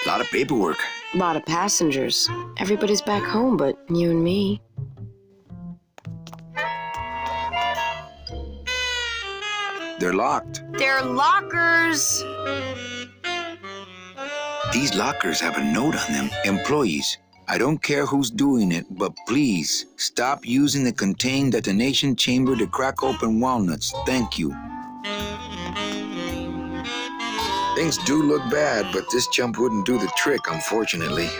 Speaker 1: A lot of paperwork.
Speaker 14: A lot of passengers. Everybody's back home but you and me.
Speaker 1: They're locked.
Speaker 14: They're lockers!
Speaker 1: These lockers have a note on them. Employees, I don't care who's doing it, but please stop using the contained detonation chamber to crack open walnuts. Thank you. Things do look bad, but this jump wouldn't do the trick, unfortunately.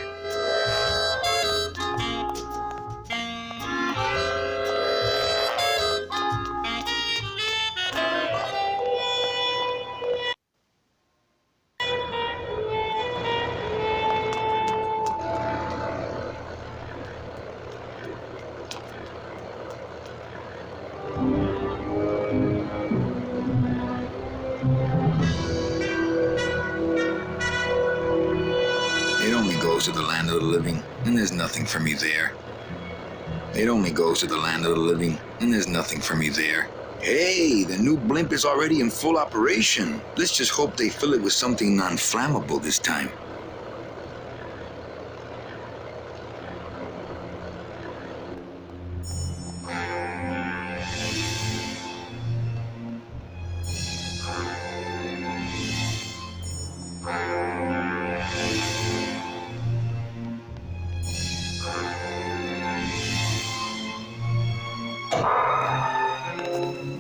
Speaker 1: To the land of the living, and there's nothing for me there. It only goes to the land of the living, and there's nothing for me there. Hey, the new blimp is already in full operation. Let's just hope they fill it with something non-flammable this time.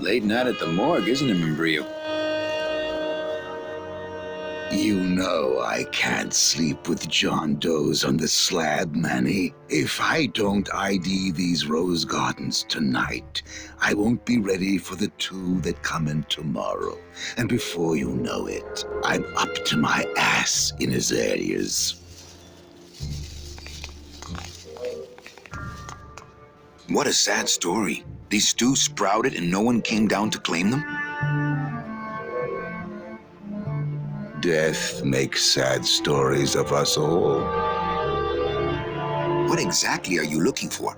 Speaker 1: Late night at the morgue, isn't it, Membrillo?
Speaker 15: You know I can't sleep with John Doe's on the slab, Manny. If I don't ID these rose gardens tonight, I won't be ready for the 2 that come in tomorrow. And before you know it, I'm up to my ass in azaleas.
Speaker 1: What a sad story. These stews sprouted and no one came down to claim them?
Speaker 15: Death makes sad stories of us all.
Speaker 1: What exactly are you looking for?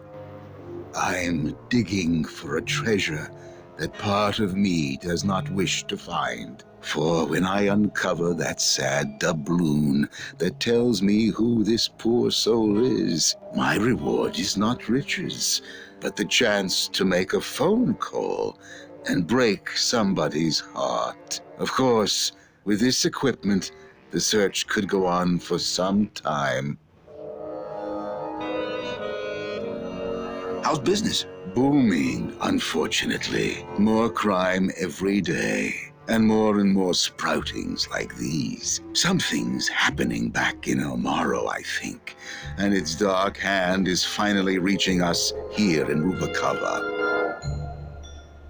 Speaker 15: I'm digging for a treasure that part of me does not wish to find. For when I uncover that sad doubloon that tells me who this poor soul is, my reward is not riches, but the chance to make a phone call and break somebody's heart. Of course, with this equipment, the search could go on for some time.
Speaker 1: How's business?
Speaker 15: Booming, unfortunately. More crime every day. And more sproutings like these. Something's happening back in El Morro, I think. And its dark hand is finally reaching us here in Rubacava.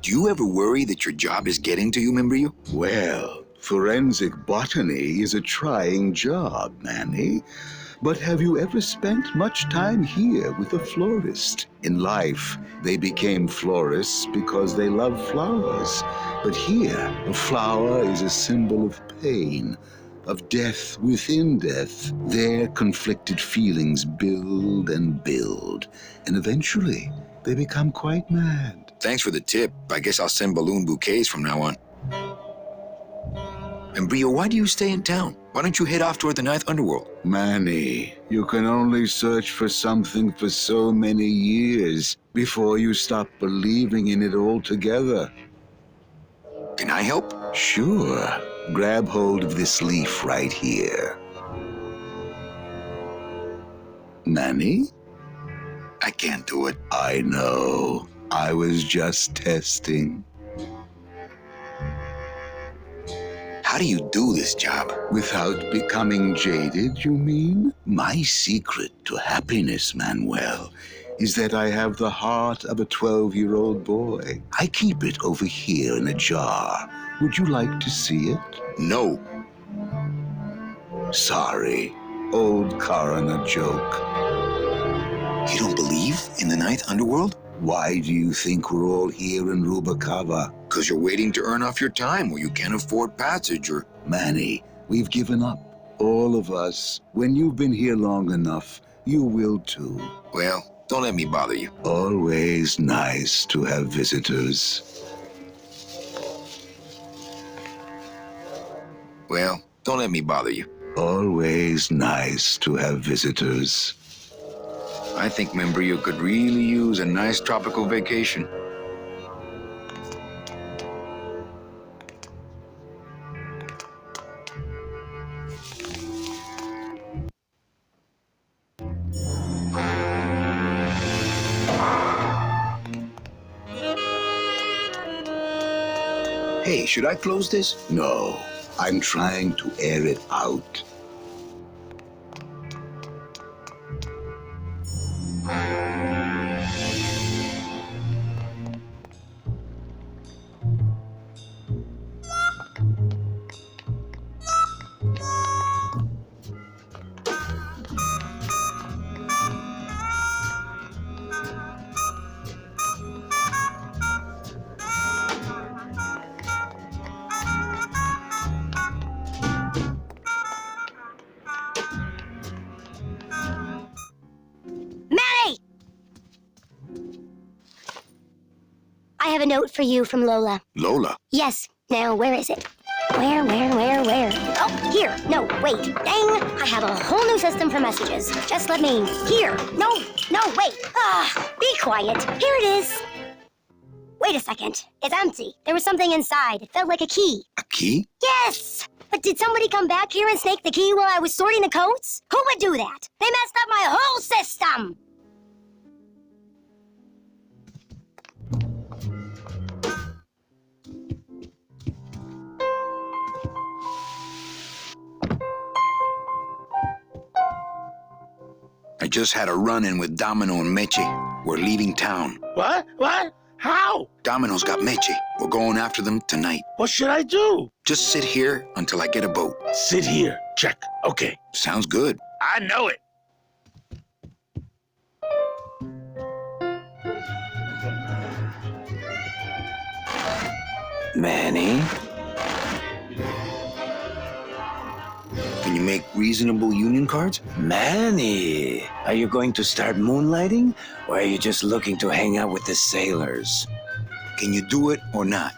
Speaker 1: Do you ever worry that your job is getting to you, Membrillo?
Speaker 15: Well, forensic botany is a trying job, Manny. But have you ever spent much time here with a florist? In life, they became florists because they love flowers. But here, a flower is a symbol of pain, of death within death. Their conflicted feelings build and build, and eventually, they become quite mad.
Speaker 1: Thanks for the tip. I guess I'll send balloon bouquets from now on. Membrillo, why do you stay in town? Why don't you head off toward the Ninth Underworld?
Speaker 15: Manny, you can only search for something for so many years before you stop believing in it altogether.
Speaker 1: Can I help?
Speaker 15: Sure. Grab hold of this leaf right here. Manny?
Speaker 1: I can't do it.
Speaker 15: I know. I was just testing.
Speaker 1: How do you do this job?
Speaker 15: Without becoming jaded, you mean? My secret to happiness, Manuel, is that I have the heart of a 12-year-old boy. I keep it over here in a jar. Would you like to see it?
Speaker 1: No.
Speaker 15: Sorry. Old coroner joke.
Speaker 1: You don't believe in the Ninth Underworld?
Speaker 15: Why do you think we're all here in Rubacava?
Speaker 1: Because you're waiting to earn off your time or you can't afford passage or...
Speaker 15: Manny, we've given up. All of us. When you've been here long enough, you will too.
Speaker 1: Well, don't let me bother you.
Speaker 15: Always nice to have visitors.
Speaker 1: Well, don't let me bother you.
Speaker 15: Always nice to have visitors.
Speaker 1: I think Membrillo could really use a nice tropical vacation. Hey, should I close this?
Speaker 15: No, I'm trying to air it out.
Speaker 5: I have a note for you from Lola.
Speaker 1: Lola?
Speaker 5: Yes. Now, where is it? Where? Oh, here. No, wait. Dang. I have a whole new system for messages. Just let me... Here. No, wait. Be quiet. Here it is. Wait a second. It's empty. There was something inside. It felt like a key.
Speaker 1: A key?
Speaker 5: Yes! But did somebody come back here and snake the key while I was sorting the coats? Who would do that? They messed up my whole system!
Speaker 1: I just had a run-in with Domino and Meche. We're leaving town.
Speaker 2: What? How?
Speaker 1: Domino's got Meche. We're going after them tonight.
Speaker 2: What should I do?
Speaker 1: Just sit here until I get a boat.
Speaker 2: Sit here. Check. Okay.
Speaker 1: Sounds good.
Speaker 2: I know it.
Speaker 7: Manny?
Speaker 1: Can you make reasonable union cards?
Speaker 7: Manny, are you going to start moonlighting? Or are you just looking to hang out with the sailors?
Speaker 1: Can you do it or not?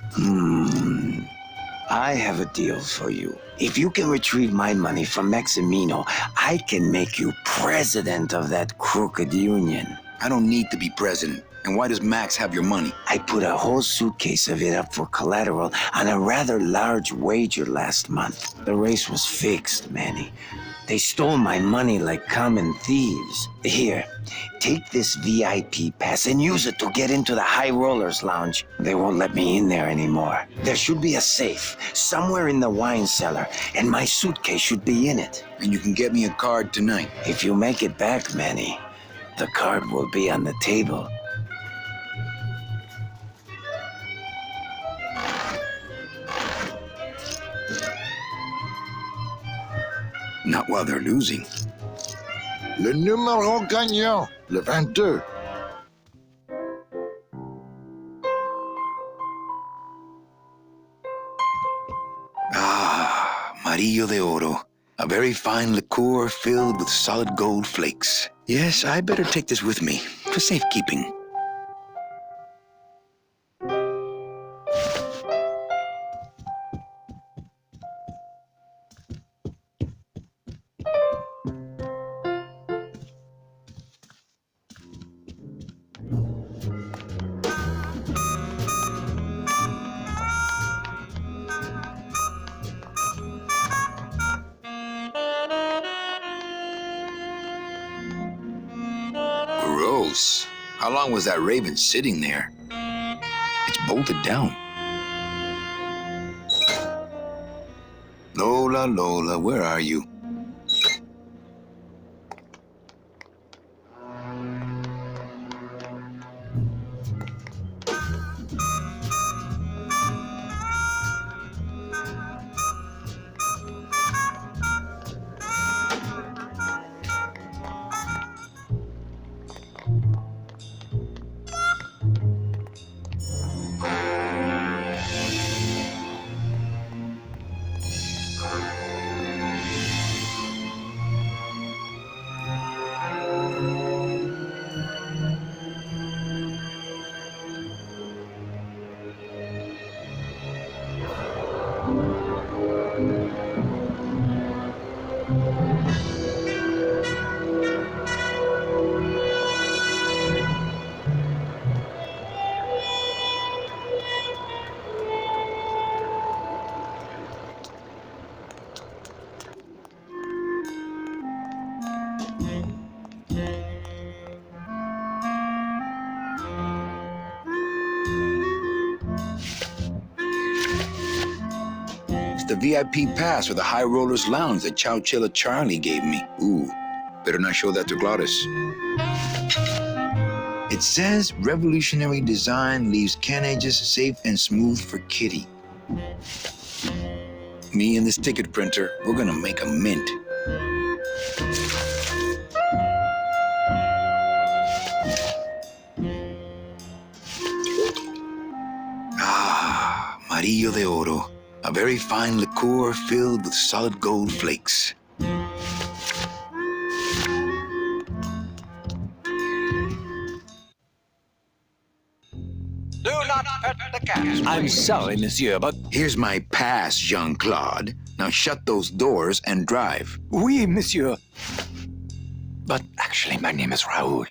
Speaker 7: I have a deal for you. If you can retrieve my money from Maximino, I can make you president of that crooked union.
Speaker 1: I don't need to be president. And why does Max have your money?
Speaker 7: I put a whole suitcase of it up for collateral on a rather large wager last month. The race was fixed, Manny. They stole my money like common thieves. Here, take this VIP pass and use it to get into the High Rollers Lounge. They won't let me in there anymore. There should be a safe somewhere in the wine cellar, and my suitcase should be in it.
Speaker 1: And you can get me a card tonight.
Speaker 7: If you make it back, Manny, the card will be on the table.
Speaker 1: Not while they're losing.
Speaker 4: Le numéro gagnant, le 22.
Speaker 1: Ah, Amarillo de Oro. A very fine liqueur filled with solid gold flakes. Yes, I better take this with me for safekeeping. Gross. How long was that raven sitting there? It's bolted down. Lola, Lola, where are you? The VIP pass for the High Rollers Lounge that Chowchilla Charlie gave me. Ooh, better not show that to Glottis. It says revolutionary design leaves carriages safe and smooth for Kitty. Me and this ticket printer, we're gonna make a mint. Ah, Amarillo de Oro. A very fine liqueur filled with solid gold flakes.
Speaker 13: Do not pet the cat.
Speaker 1: I'm sorry, monsieur, but... Here's my pass, Jean-Claude. Now shut those doors and drive.
Speaker 16: Oui, monsieur. But actually, my name is Raoul.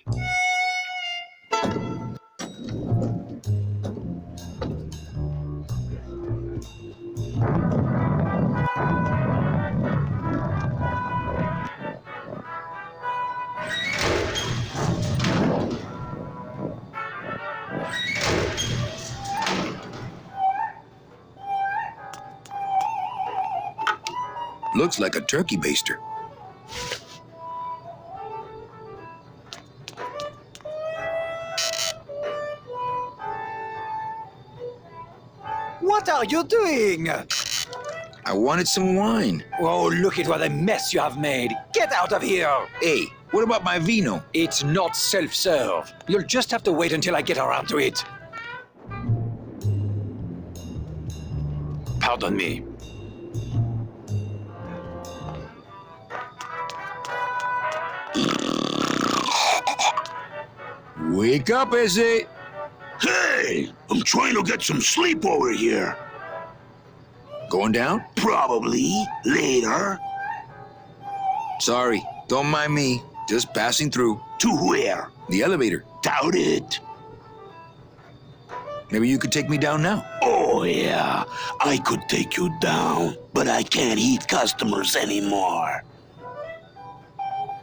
Speaker 1: Looks like a turkey baster.
Speaker 16: What are you doing?
Speaker 1: I wanted some wine.
Speaker 16: Oh, look at what a mess you have made. Get out of here!
Speaker 1: Hey, what about my vino?
Speaker 16: It's not self-serve. You'll just have to wait until I get around to it. Pardon me.
Speaker 1: Wake up, Izzy!
Speaker 12: Hey, I'm trying to get some sleep over here.
Speaker 1: Going down?
Speaker 12: Probably. Later.
Speaker 1: Sorry, don't mind me. Just passing through.
Speaker 12: To where?
Speaker 1: The elevator.
Speaker 12: Doubt it.
Speaker 1: Maybe you could take me down now.
Speaker 12: Oh, yeah. I could take you down, but I can't eat customers anymore.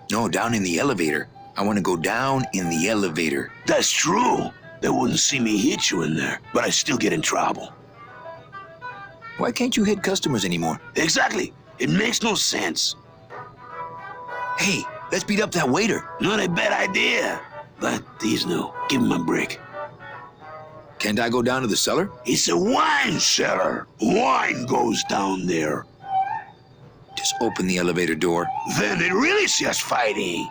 Speaker 1: No, down in the elevator. I want to go down in the elevator.
Speaker 12: That's true. They wouldn't see me hit you in there, but I still get in trouble.
Speaker 1: Why can't you hit customers anymore?
Speaker 12: Exactly. It makes no sense.
Speaker 1: Hey, let's beat up that waiter.
Speaker 12: Not a bad idea. But he's new. Give him a break.
Speaker 1: Can't I go down to the cellar?
Speaker 12: It's a wine cellar. Wine goes down there.
Speaker 1: Just open the elevator door.
Speaker 12: Then they really see us fighting.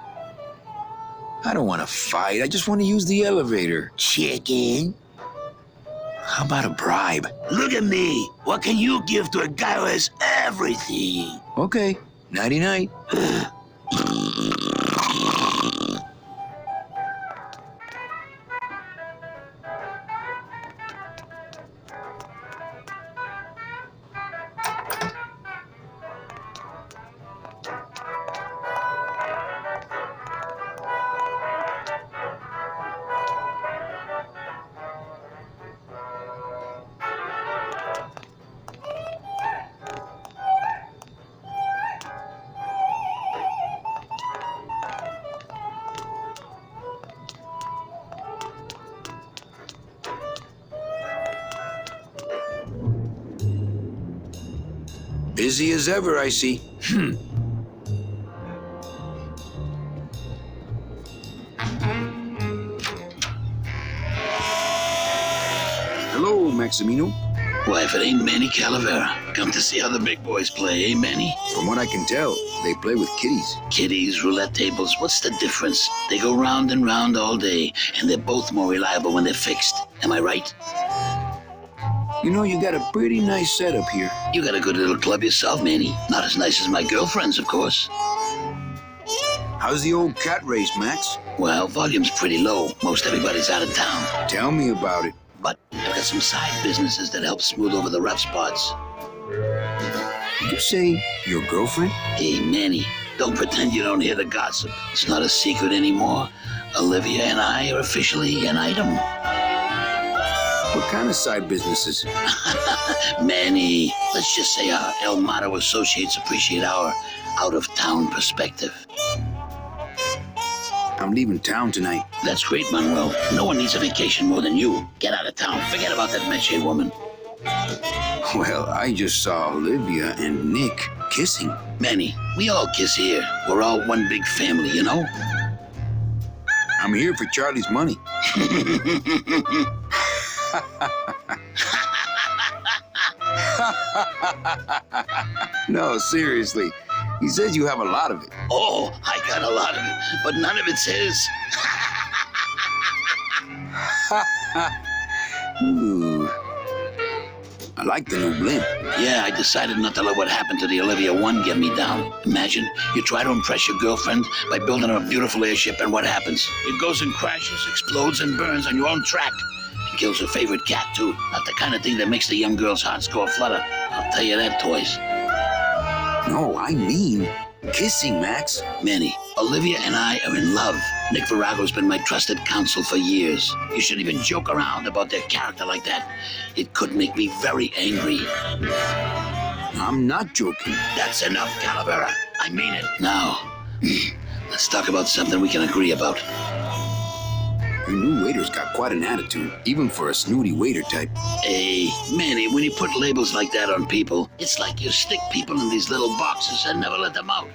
Speaker 1: I don't want to fight. I just want to use the elevator.
Speaker 12: Chicken.
Speaker 1: How about a bribe?
Speaker 12: Look at me. What can you give to a guy who has everything?
Speaker 1: Okay. Nighty-night. Busy as ever, I see. Hello, Maximino.
Speaker 12: Why, if it ain't Manny Calavera, come to see how the big boys play, eh, Manny?
Speaker 1: From what I can tell, they play with kitties.
Speaker 12: Kitties, roulette tables, what's the difference? They go round and round all day, and they're both more reliable when they're fixed. Am I right?
Speaker 1: You know, you got a pretty nice setup here.
Speaker 12: You got a good little club yourself, Manny. Not as nice as my girlfriend's, of course.
Speaker 1: How's the old cat race, Max?
Speaker 12: Well, volume's pretty low. Most everybody's out of town.
Speaker 1: Tell me about it.
Speaker 12: But I've got some side businesses that help smooth over the rough spots.
Speaker 1: Did you say your girlfriend?
Speaker 12: Hey, Manny, don't pretend you don't hear the gossip. It's not a secret anymore. Olivia and I are officially an item.
Speaker 1: What kind of side businesses?
Speaker 12: Manny, let's just say our El Mato associates appreciate our out-of-town perspective.
Speaker 1: I'm leaving town tonight.
Speaker 12: That's great, Manuel. No one needs a vacation more than you. Get out of town. Forget about that Meche woman.
Speaker 1: Well, I just saw Olivia and Nick kissing.
Speaker 12: Manny, we all kiss here. We're all one big family, you know?
Speaker 1: I'm here for Charlie's money. No, seriously. He says you have a lot of it.
Speaker 12: Oh, I got a lot of it, but none of it's his.
Speaker 1: Ooh. I like the new blimp.
Speaker 12: Yeah, I decided not to let what happened to the Olivia 1 get me down. Imagine, you try to impress your girlfriend by building a beautiful airship, and what happens? It goes and crashes, explodes, and burns on your own track. It kills her favorite cat, too. Not the kind of thing that makes the young girl's hearts go a-flutter. I'll tell you that, toys.
Speaker 1: No, I mean kissing, Max.
Speaker 12: Manny, Olivia and I are in love. Nick Virago's been my trusted counsel for years. You shouldn't even joke around about their character like that. It could make me very angry.
Speaker 1: I'm not joking.
Speaker 12: That's enough, Calavera. I mean it. Now, let's talk about something we can agree about.
Speaker 1: Your new waiter's got quite an attitude, even for a snooty waiter type.
Speaker 12: Hey, Manny, when you put labels like that on people, it's like you stick people in these little boxes and never let them out.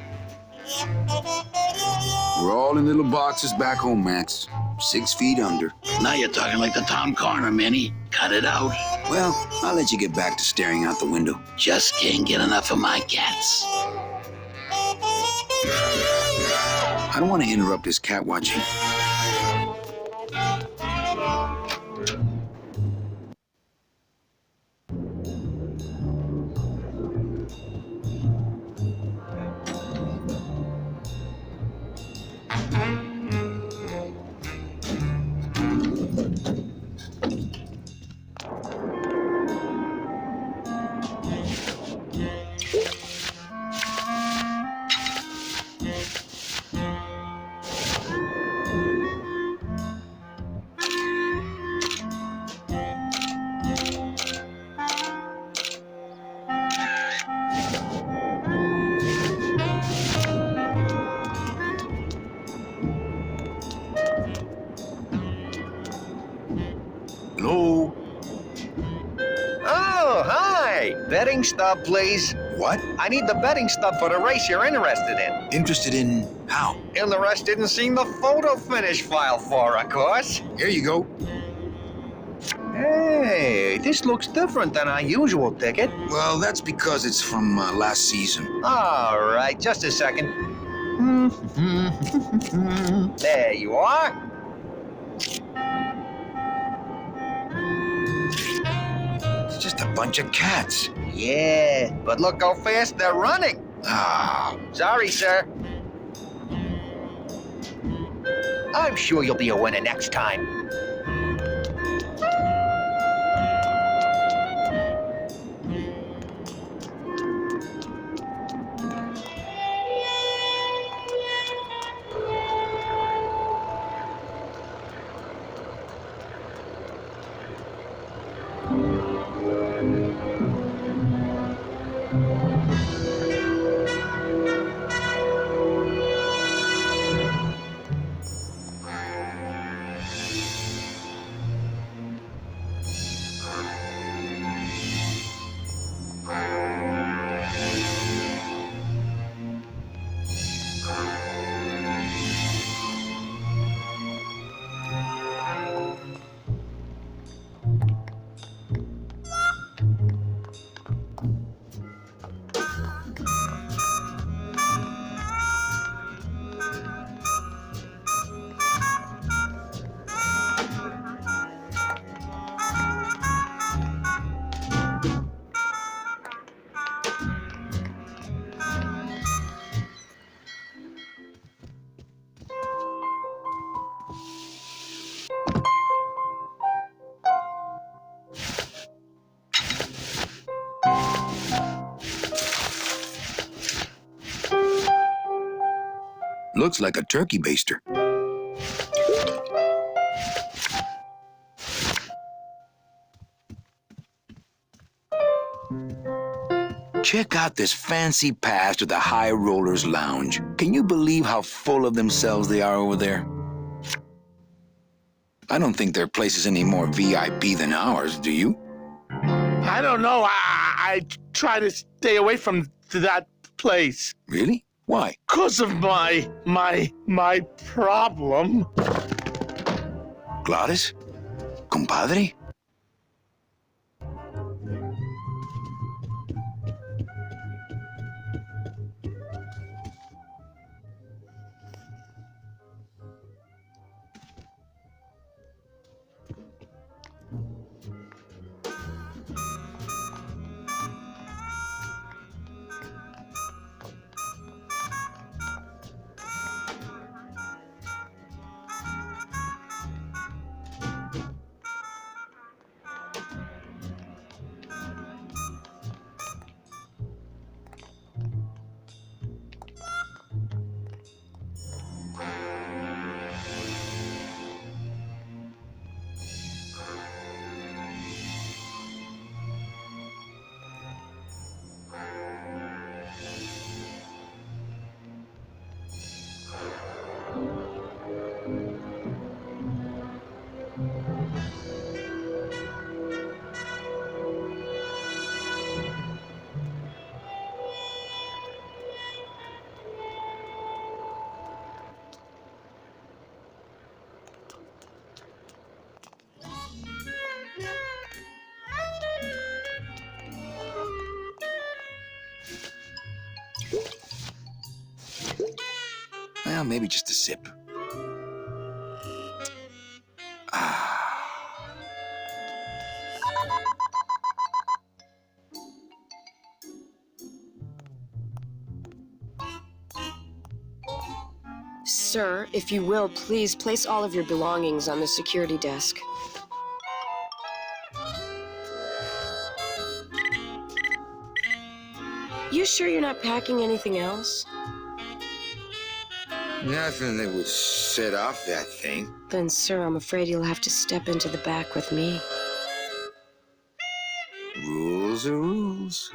Speaker 1: We're all in little boxes back home, Max. 6 feet under.
Speaker 12: Now you're talking like the town coroner, Manny. Cut it out.
Speaker 1: Well, I'll let you get back to staring out the window.
Speaker 12: Just can't get enough of my cats.
Speaker 1: I don't want to interrupt his cat watching.
Speaker 13: Hey, betting stub, please.
Speaker 1: What?
Speaker 13: I need the betting stub for the race you're interested in.
Speaker 1: Interested in how?
Speaker 13: Interested in seeing the photo finish file for, of course.
Speaker 1: Here you go.
Speaker 13: Hey, this looks different than our usual ticket.
Speaker 1: Well, that's because it's from last season.
Speaker 13: All right, just a second. There you are.
Speaker 1: It's just a bunch of cats.
Speaker 13: Yeah, but look how fast they're running.
Speaker 1: Ah.
Speaker 13: Sorry, sir. I'm sure you'll be a winner next time.
Speaker 1: Looks like a turkey baster. Check out this fancy pass to the High Rollers Lounge. Can you believe how full of themselves they are over there? I don't think their place is any more VIP than ours, do you?
Speaker 2: I don't know. I try to stay away from that place.
Speaker 1: Really? Why?
Speaker 2: 'Cause of my problem.
Speaker 1: Gladys? Compadre? Well, maybe just a sip.
Speaker 14: Sir, if you will, please place all of your belongings on the security desk. You sure you're not packing anything else?
Speaker 1: Nothing that would set off that thing.
Speaker 14: Then, sir, I'm afraid you'll have to step into the back with me.
Speaker 1: Rules are rules.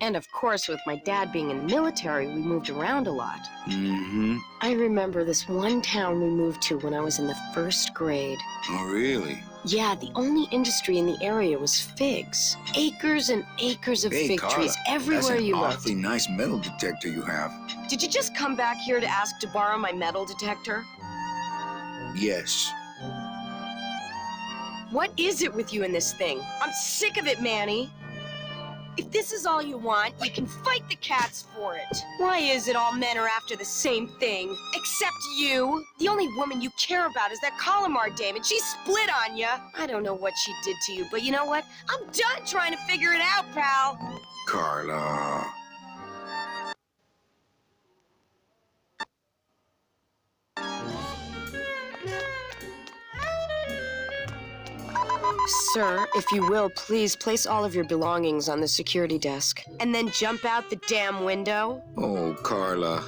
Speaker 14: And of course, with my dad being in the military, we moved around a lot.
Speaker 1: Mm-hmm.
Speaker 14: I remember this one town we moved to when I was in the 1st grade.
Speaker 1: Oh, really?
Speaker 14: Yeah, the only industry in the area was figs. Acres and acres of
Speaker 1: Hey,
Speaker 14: fig
Speaker 1: Carla,
Speaker 14: trees everywhere you
Speaker 1: that's an
Speaker 14: looked.
Speaker 1: awfully nice metal detector you have.
Speaker 14: Did you just come back here to ask to borrow my metal detector?
Speaker 1: Yes.
Speaker 14: What is it with you in this thing? I'm sick of it, Manny. If this is all you want, you can fight the cats for it. Why is it all men are after the same thing? Except you. The only woman you care about is that Calamar dame, and she split on you. I don't know what she did to you, but you know what? I'm done trying to figure it out, pal.
Speaker 1: Carla.
Speaker 14: Sir, if you will, please place all of your belongings on the security desk. And then jump out the damn window.
Speaker 1: Oh, Carla.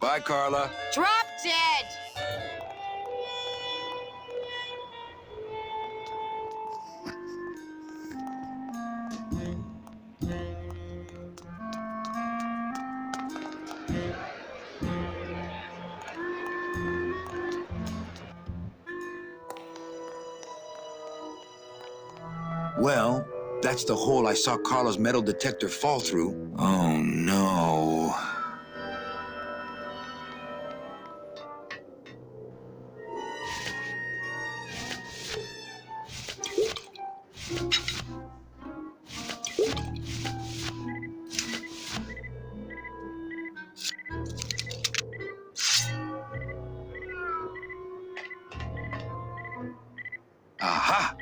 Speaker 1: Bye, Carla.
Speaker 14: Drop dead!
Speaker 1: Well, that's the hole I saw Carla's metal detector fall through. Oh, no. Aha!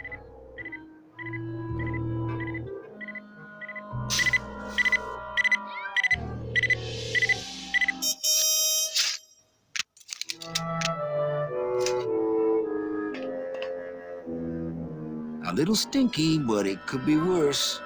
Speaker 1: A little stinky, but it could be worse.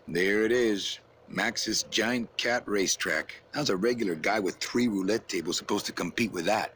Speaker 1: There it is. Max's giant cat racetrack. How's a regular guy with 3 roulette tables supposed to compete with that?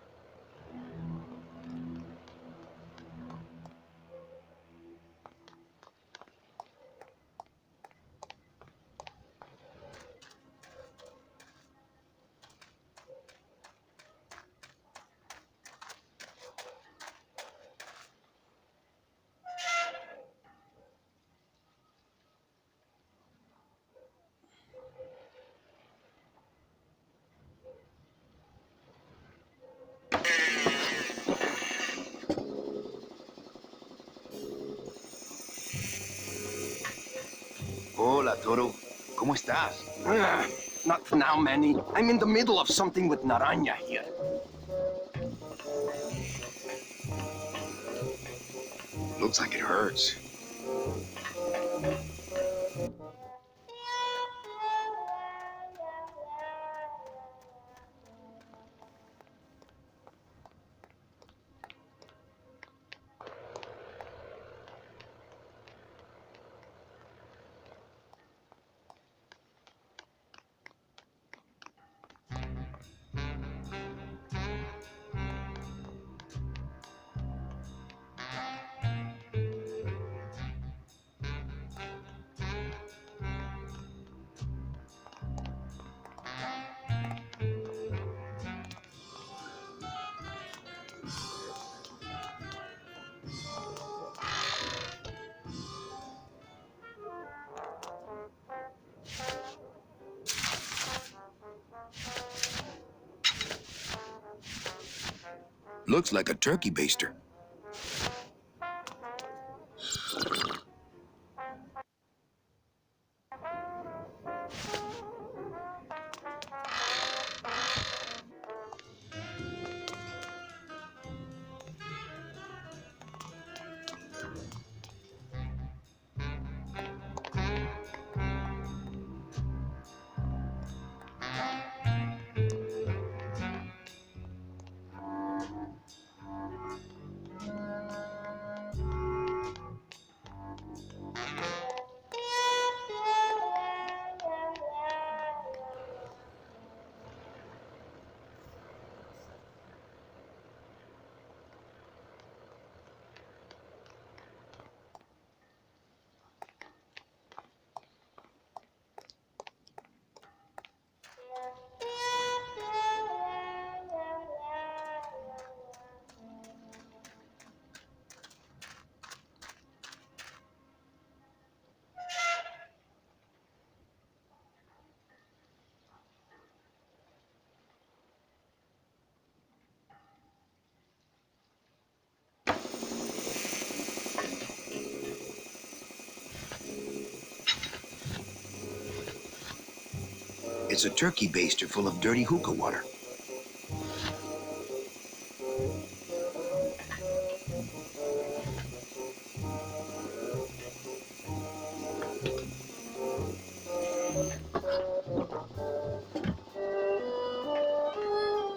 Speaker 13: Hola, Toro. ¿Cómo estás? Not for now, Manny. I'm in the middle of something with Naranja here.
Speaker 1: Looks like it hurts. Looks like a turkey baster. It's a turkey baster full of dirty hookah water.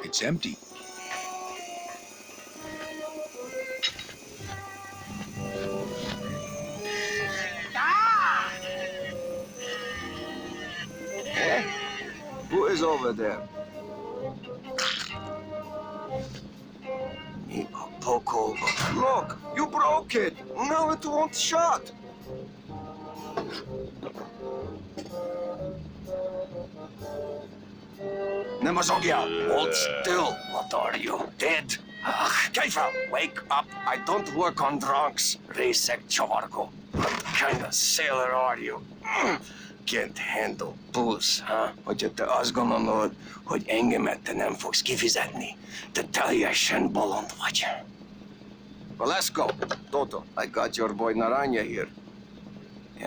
Speaker 1: It's empty.
Speaker 13: Who is over there? Poco. Look, you broke it. Now it won't shut. Nemazogia, hold still. What are you, dead? Kaifa, wake up. I don't work on drunks. Resek Chavargo. What kind of sailor are you? Can't handle booze, huh? Hogy te azt gondolod, hogy engemet te nem fogsz kifizetni? Te teljesen bolond vagy. Well, let's go. Toto, I got your boy Naranja here.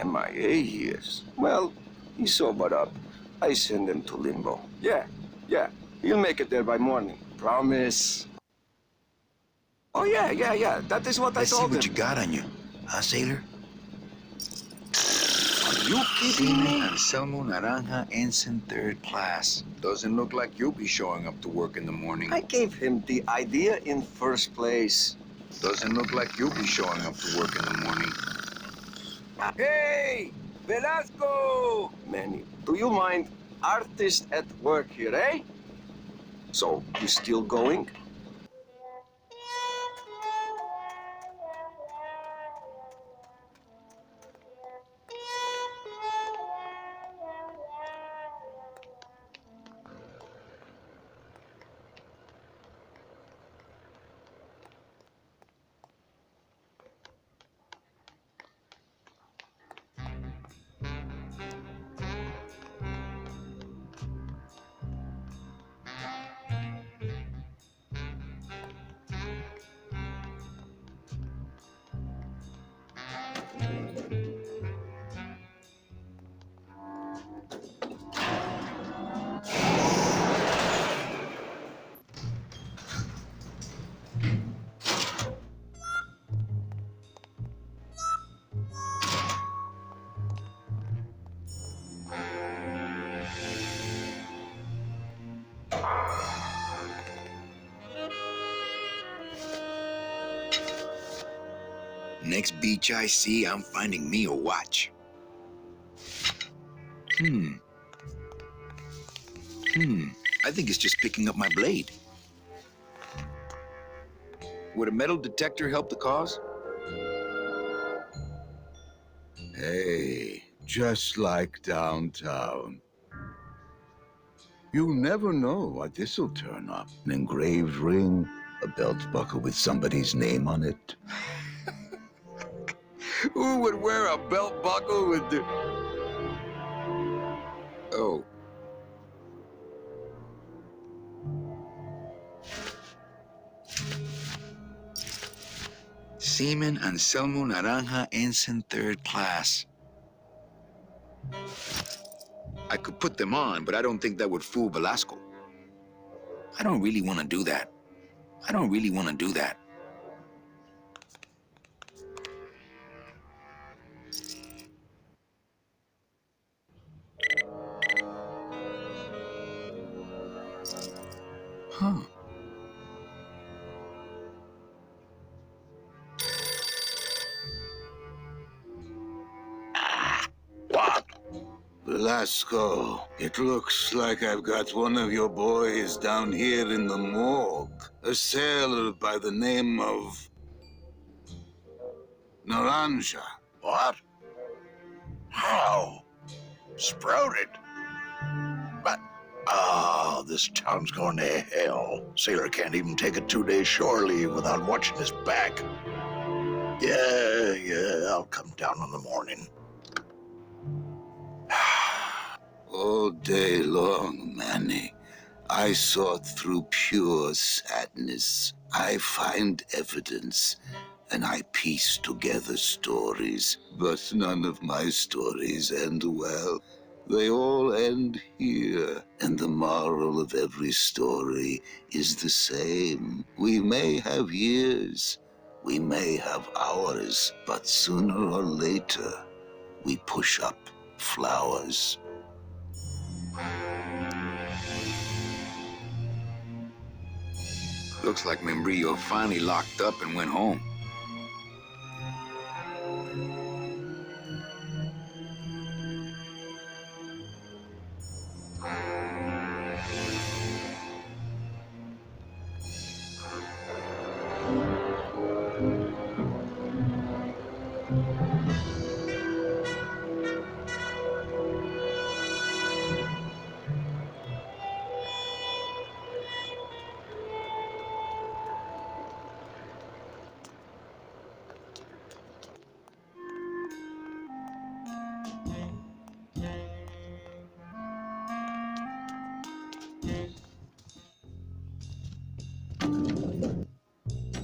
Speaker 13: MIA he is. Well, he sobered up. I send him to Limbo. Yeah. He'll make it there by morning. Promise. Oh, yeah. That is what I told him.
Speaker 1: Let's see what you got on you, huh, sailor?
Speaker 13: You kidding me?
Speaker 1: Anselmo Naranja, Ensign 3rd Class. Doesn't look like you'll be showing up to work in the morning.
Speaker 13: I gave him the idea in first place.
Speaker 1: Doesn't look like you'll be showing up to work in the morning.
Speaker 13: Hey, Velasco! Manny, do you mind? Artist at work here, eh? So, you still going?
Speaker 1: Next beach I see, I'm finding me a watch. I think it's just picking up my blade. Would a metal detector help the cause?
Speaker 15: Hey, just like downtown. You never know what this'll turn up. An engraved ring, a belt buckle with somebody's name on it.
Speaker 1: Who would wear a belt buckle with the... Oh. Seaman Anselmo Naranja, Ensign 3rd Class. I could put them on, but I don't think that would fool Velasco. I don't really want to do that. Huh.
Speaker 15: What? Velasco, it looks like I've got one of your boys down here in the morgue. A sailor by the name of... Naranja.
Speaker 4: What? How? Sprouted? But, this town's going to hell. Sailor can't even take a 2-day shore leave without watching his back. Yeah, I'll come down in the morning.
Speaker 15: All day long, Manny, I sought through pure sadness. I find evidence, and I piece together stories. But none of my stories end well. They all end here, and the moral of every story is the same. We may have years, we may have hours, but sooner or later, we push up flowers.
Speaker 1: Looks like Membrillo finally locked up and went home.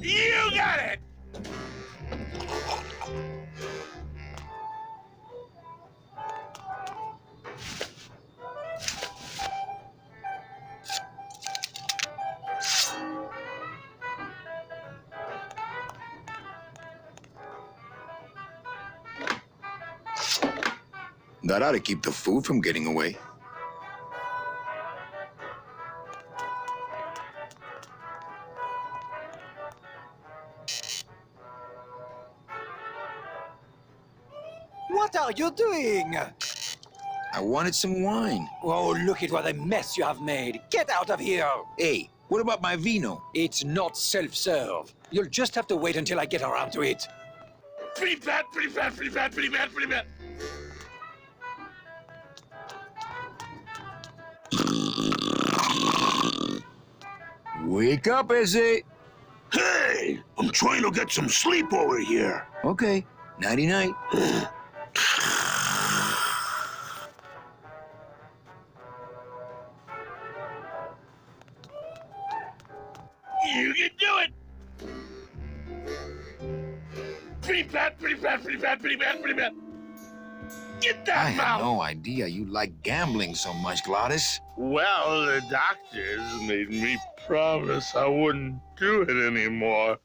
Speaker 2: You got it!
Speaker 1: That ought to keep the food from getting away.
Speaker 17: What are you doing?
Speaker 1: I wanted some wine.
Speaker 17: Oh, look at what a mess you have made. Get out of here.
Speaker 1: Hey, what about my vino?
Speaker 17: It's not self-serve. You'll just have to wait until I get around to it.
Speaker 2: Pretty bad, pretty bad, pretty bad, pretty bad, pretty bad.
Speaker 4: Wake up, Izzy.
Speaker 12: Hey, I'm trying to get some sleep over here.
Speaker 1: Okay, nighty-night.
Speaker 2: You can do it! Pretty bad, pretty bad, pretty bad, pretty bad, pretty bad. Get that
Speaker 1: I had
Speaker 2: mouth!
Speaker 1: no idea you like gambling so much, Gladys.
Speaker 2: Well, the doctors made me promise I wouldn't do it anymore.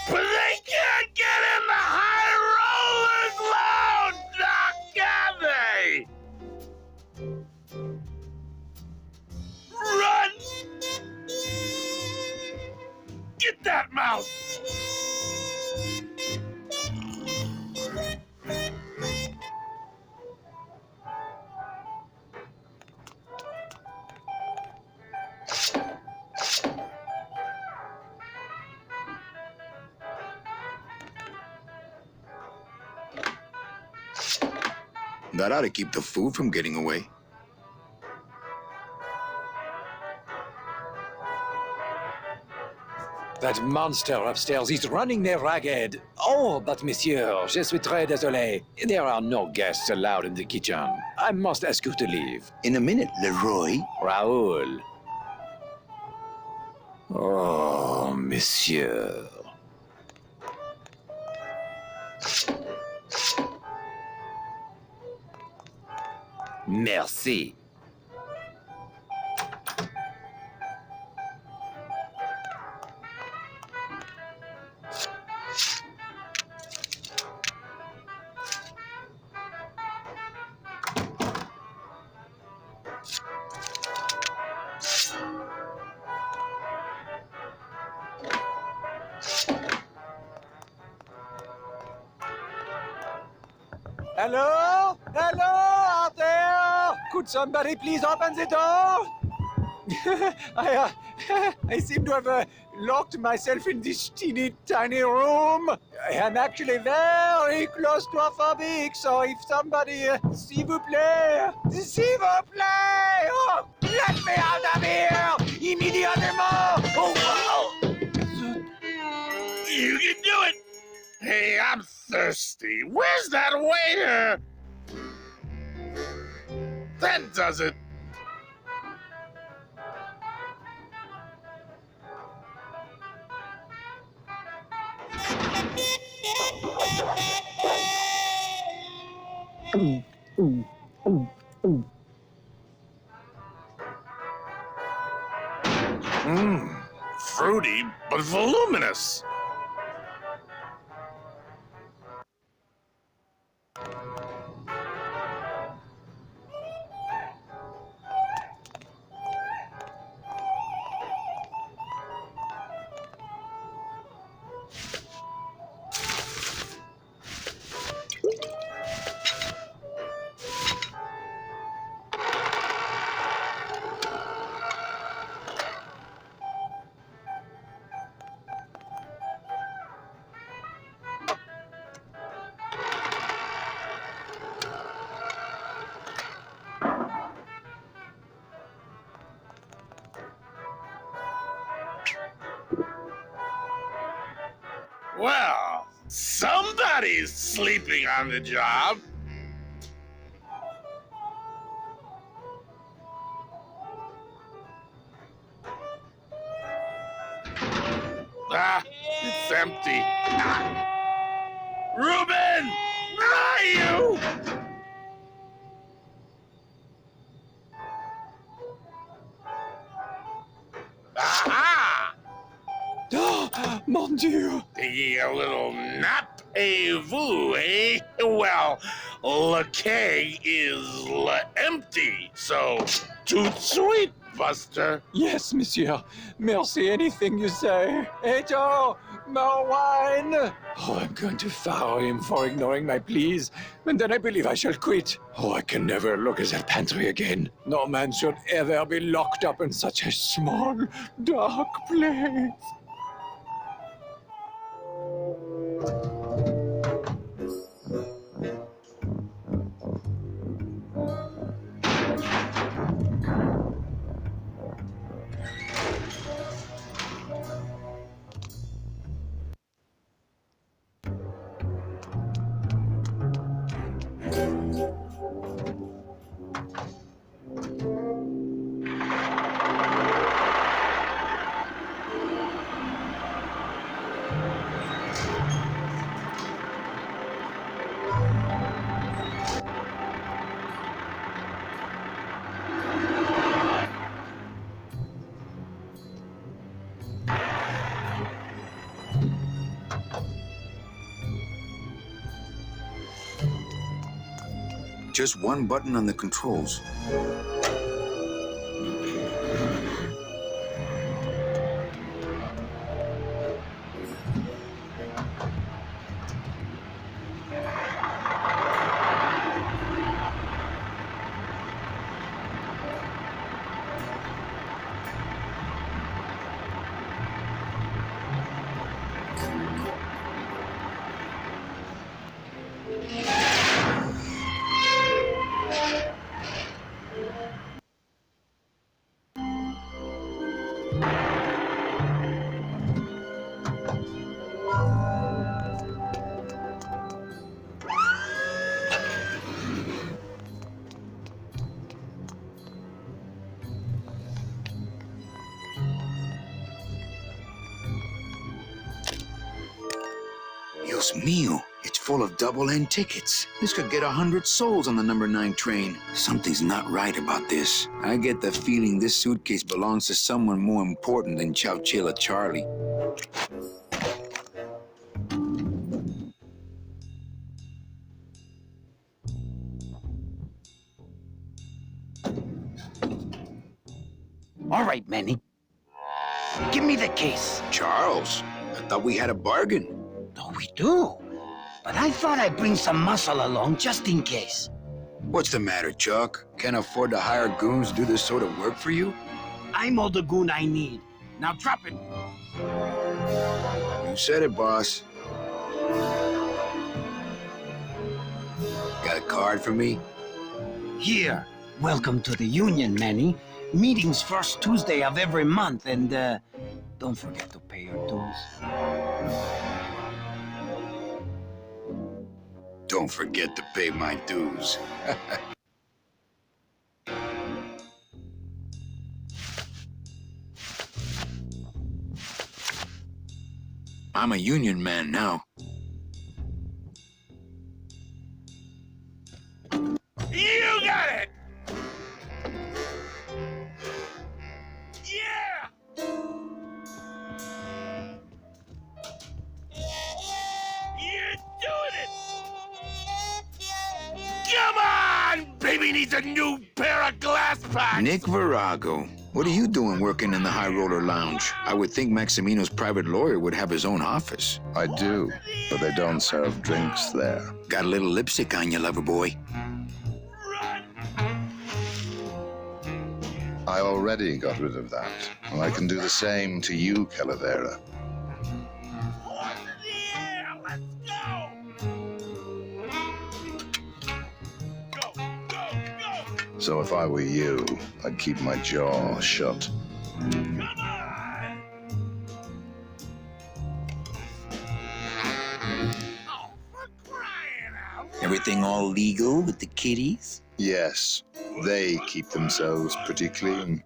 Speaker 2: But they can't get in the high rollers loud, Doc, can they? Run! Get that mouse!
Speaker 1: That ought to keep the food from getting away.
Speaker 17: That monster upstairs is running me ragged. Oh, but monsieur, je suis très désolé. There are no guests allowed in the kitchen. I must ask you to leave.
Speaker 15: In a minute, Leroy.
Speaker 17: Raoul. Oh, monsieur. Merci. Hello? Hello out there? Could somebody please open the door? I seem to have locked myself in this teeny tiny room. I am actually very claustrophobic, so if somebody, s'il vous plaît, oh, let me out of here, immédiatement. Oh.
Speaker 2: You can do it! Hey, I'm thirsty. Where's that waiter? That does it. but voluminous. Well, somebody's sleeping on the job. Ah, it's empty. Ah. Reuben! Where are you? Aha!
Speaker 17: Oh, mon Dieu!
Speaker 2: Taking a little nap, vous, eh? Well, le keg is empty, so tout sweet, Buster.
Speaker 17: Yes, monsieur. Merci, anything you say. Eto, more wine! Oh, I'm going to fire him for ignoring my pleas, and then I believe I shall quit. Oh, I can never look at that pantry again. No man should ever be locked up in such a small, dark place.
Speaker 1: Just one button on the controls. Dios mío, it's full of double-end tickets. This could get 100 souls on the number 9 train. Something's not right about this. I get the feeling this suitcase belongs to someone more important than Chowchilla Charlie.
Speaker 9: All right, Manny. Give me the case.
Speaker 1: Charles, I thought we had a bargain.
Speaker 9: No, we do. But I thought I'd bring some muscle along just in case.
Speaker 1: What's the matter, Chuck? Can't afford to hire goons to do this sort of work for you?
Speaker 9: I'm all the goon I need. Now drop it.
Speaker 1: You said it, boss. Got a card for me?
Speaker 9: Here. Welcome to the Union, Manny. Meetings first Tuesday of every month, and don't forget to pay your dues.
Speaker 1: Don't forget to pay my dues. I'm a union man now.
Speaker 2: You got it! Yeah! Baby needs a new pair of glass packs!
Speaker 1: Nick Virago. What are you doing working in the High Roller Lounge? I would think Maximino's private lawyer would have his own office.
Speaker 10: I do, but they don't serve drinks there.
Speaker 1: Got a little lipstick on you, lover boy.
Speaker 10: I already got rid of that, and I can do the same to you, Calavera. So if I were you, I'd keep my jaw shut.
Speaker 1: Everything all legal with the kiddies?
Speaker 10: Yes, they keep themselves pretty clean.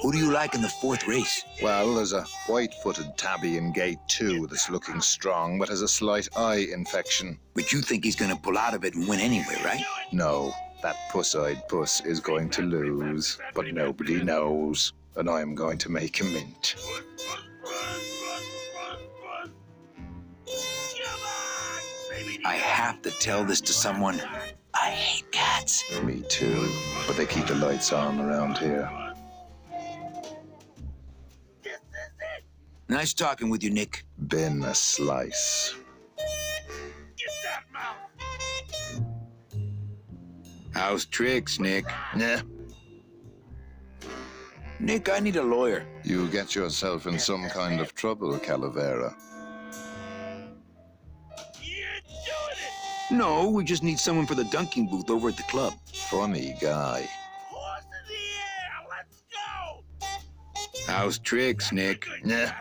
Speaker 1: Who do you like in the fourth race?
Speaker 10: Well, there's a white-footed tabby in gate 2 that's looking strong, but has a slight eye infection.
Speaker 1: But you think he's gonna pull out of it and win anyway, right?
Speaker 10: No, that puss-eyed puss is going to lose, but nobody knows, and I'm going to make a mint.
Speaker 1: I have to tell this to someone. I hate cats.
Speaker 10: Me too, but they keep the lights on around here.
Speaker 1: Nice talking with you, Nick.
Speaker 10: Been a slice.
Speaker 1: How's tricks, Nick?
Speaker 10: Yeah.
Speaker 1: Nick, I need a lawyer.
Speaker 10: You get yourself in some kind of trouble, Calavera.
Speaker 1: No, we just need someone for the dunking booth over at the club.
Speaker 10: Funny guy.
Speaker 1: How's tricks, Nick?
Speaker 10: Yeah.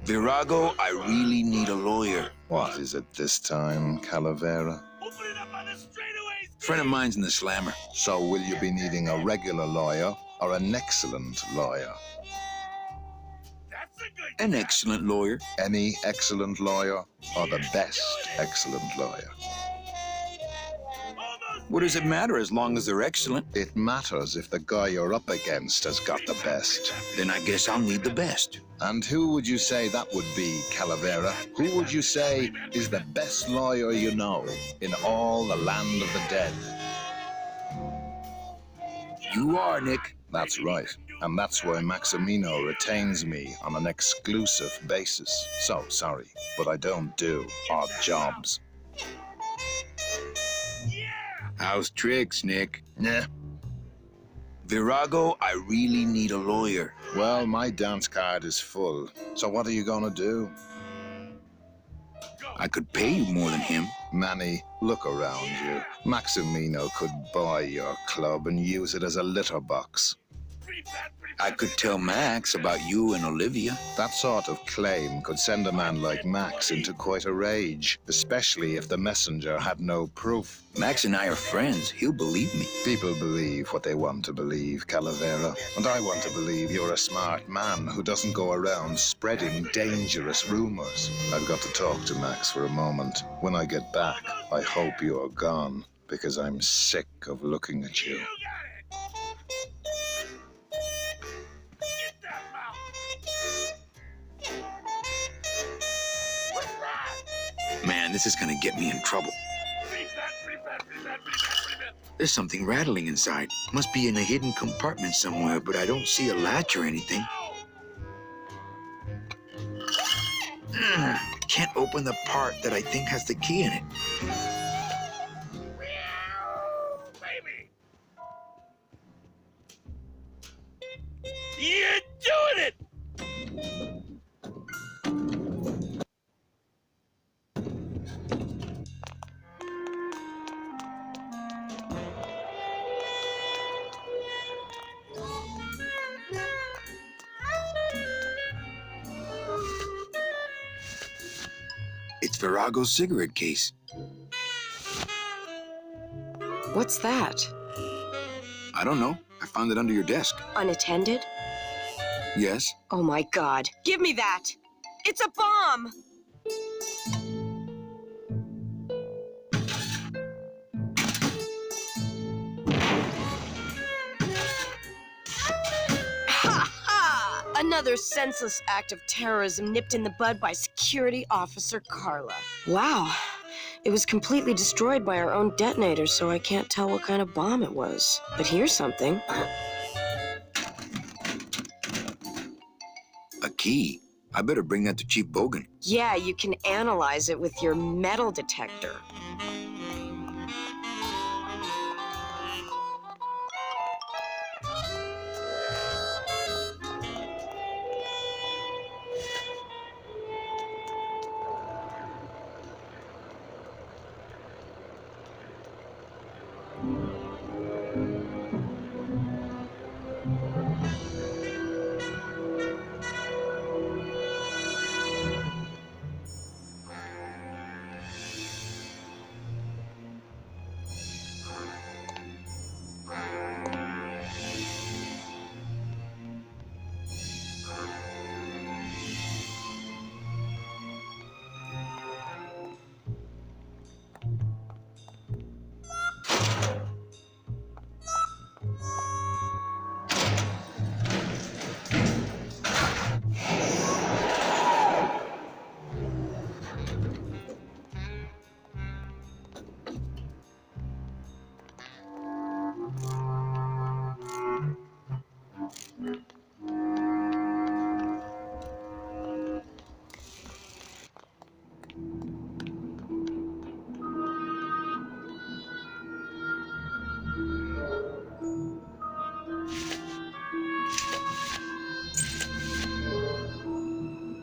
Speaker 1: Virago, I really need a lawyer.
Speaker 10: What is it this time, Calavera?
Speaker 1: Friend of mine's in the slammer.
Speaker 10: So will you be needing a regular lawyer or an excellent lawyer?
Speaker 1: An excellent lawyer.
Speaker 10: Any excellent lawyer or the best excellent lawyer?
Speaker 1: What does it matter as long as they're excellent?
Speaker 10: It matters if the guy you're up against has got the best.
Speaker 1: Then I guess I'll need the best.
Speaker 10: And who would you say that would be, Calavera? Who would you say is the best lawyer you know in all the land of the dead?
Speaker 1: You are, Nick.
Speaker 10: That's right. And that's why Maximino retains me on an exclusive basis. So sorry, but I don't do odd jobs.
Speaker 1: How's tricks, Nick?
Speaker 10: Yeah.
Speaker 1: Virago, I really need a lawyer.
Speaker 10: Well, my dance card is full. So what are you gonna do?
Speaker 1: I could pay you more than him.
Speaker 10: Manny, look around you. Maximino could buy your club and use it as a litter box.
Speaker 1: I could tell Max about you and Olivia.
Speaker 10: That sort of claim could send a man like Max into quite a rage, especially if the messenger had no proof.
Speaker 1: Max and I are friends. He'll believe me.
Speaker 10: People believe what they want to believe, Calavera. And I want to believe you're a smart man who doesn't go around spreading dangerous rumors. I've got to talk to Max for a moment. When I get back, I hope you're gone, because I'm sick of looking at you.
Speaker 1: Man, this is gonna get me in trouble. There's something rattling inside. Must be in a hidden compartment somewhere, but I don't see a latch or anything. Can't open the part that I think has the key in it.
Speaker 2: You're doing it!
Speaker 1: It's Virago's cigarette case.
Speaker 14: What's that?
Speaker 1: I don't know. I found it under your desk.
Speaker 14: Unattended?
Speaker 1: Yes.
Speaker 14: Oh my God. Give me that! It's a bomb! Ha ha! Another senseless act of terrorism nipped in the bud by Security Officer Carla. Wow. It was completely destroyed by our own detonator, so I can't tell what kind of bomb it was. But here's something.
Speaker 1: A key? I better bring that to Chief Bogan.
Speaker 14: Yeah, you can analyze it with your metal detector.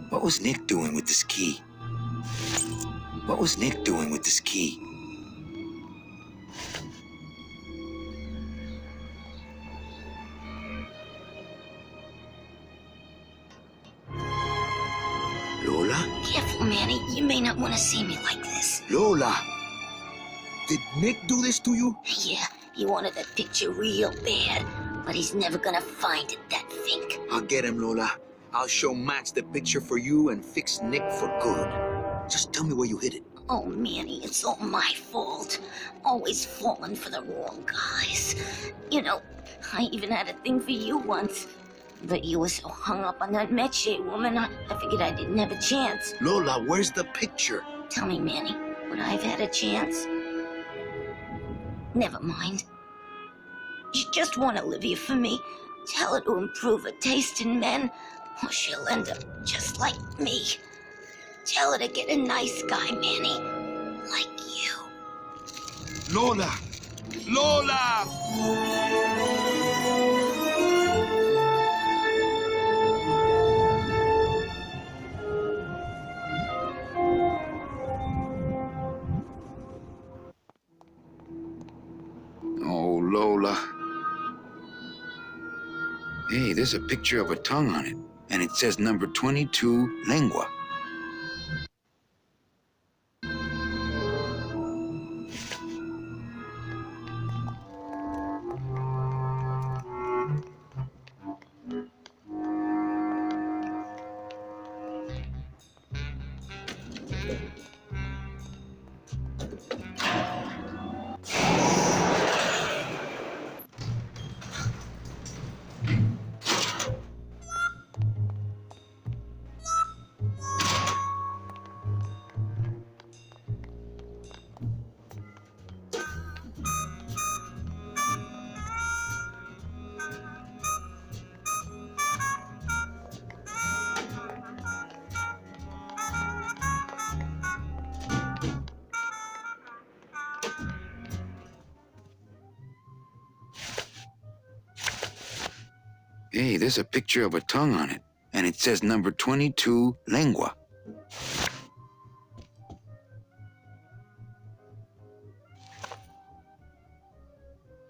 Speaker 1: What was Nick doing with this key? What was Nick doing with this key? Lola?
Speaker 18: Careful, Manny. You may not want to see me like this.
Speaker 1: Lola! Did Nick do this to you?
Speaker 18: Yeah, he wanted that picture real bad, but he's never gonna find it, that Fink.
Speaker 1: I'll get him, Lola. I'll show Max the picture for you and fix Nick for good. Just tell me where you hid it.
Speaker 18: Oh, Manny, it's all my fault. Always falling for the wrong guys. You know, I even had a thing for you once. But you were so hung up on that Meche woman, I figured I didn't have a chance.
Speaker 1: Lola, where's the picture?
Speaker 18: Tell me, Manny, would I have had a chance? Never mind. You just want Olivia for me. Tell her to improve her taste in men, or she'll end up just like me. Tell her to get a nice guy, Manny. Like you.
Speaker 1: Lola! Lola! Oh, Lola. Hey, there's a picture of a tongue on it, and it says number 22, lengua. Hey, there's a picture of a tongue on it, and it says number 22, lengua.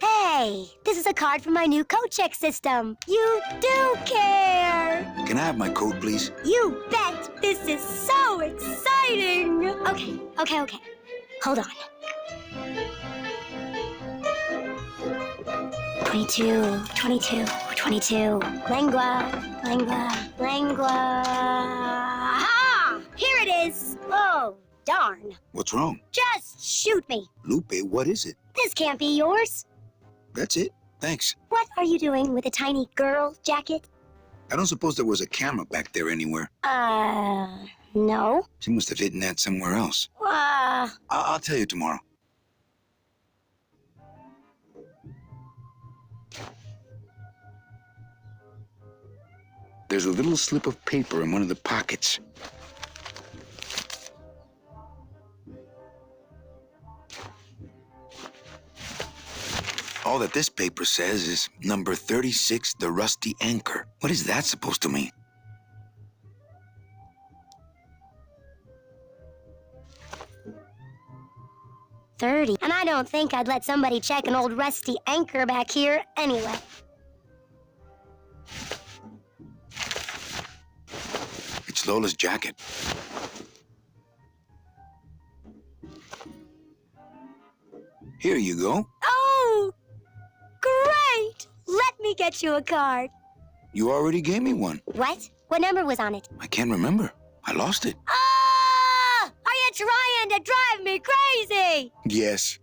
Speaker 5: Hey, this is a card from my new code check system. You do care.
Speaker 1: Can I have my code, please?
Speaker 5: You bet. This is so exciting. Okay. Hold on. 22. Lengua. Ah! Here it is. Oh, darn.
Speaker 1: What's wrong?
Speaker 5: Just shoot me.
Speaker 1: Lupe, what is it?
Speaker 5: This can't be yours.
Speaker 1: That's it. Thanks.
Speaker 5: What are you doing with a tiny girl jacket?
Speaker 1: I don't suppose there was a camera back there anywhere.
Speaker 5: No.
Speaker 1: She must have hidden that somewhere else. I'll tell you tomorrow. There's a little slip of paper in one of the pockets. All that this paper says is number 36, the Rusty Anchor. What is that supposed to mean?
Speaker 5: $30. And I don't think I'd let somebody check an old rusty anchor back here anyway.
Speaker 1: It's Lola's jacket. Here you go.
Speaker 5: Oh, great! Let me get you a card.
Speaker 1: You already gave me one.
Speaker 5: What? What number was on it?
Speaker 1: I can't remember. I lost it.
Speaker 5: Ah! Are you trying to drive me crazy?
Speaker 1: Yes.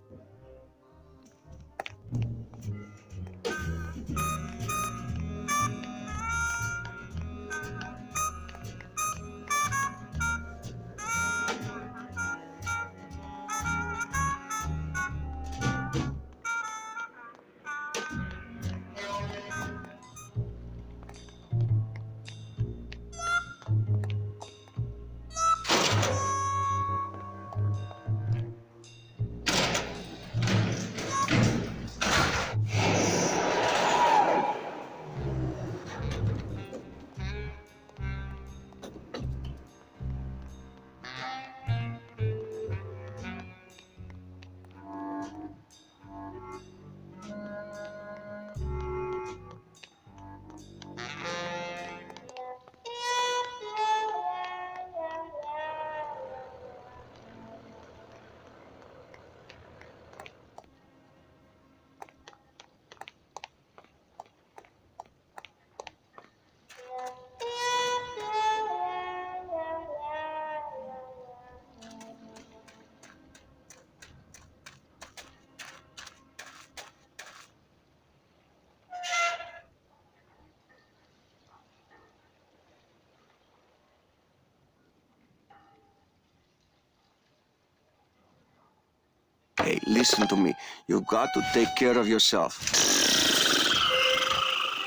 Speaker 13: Hey, listen to me. You got to take care of yourself.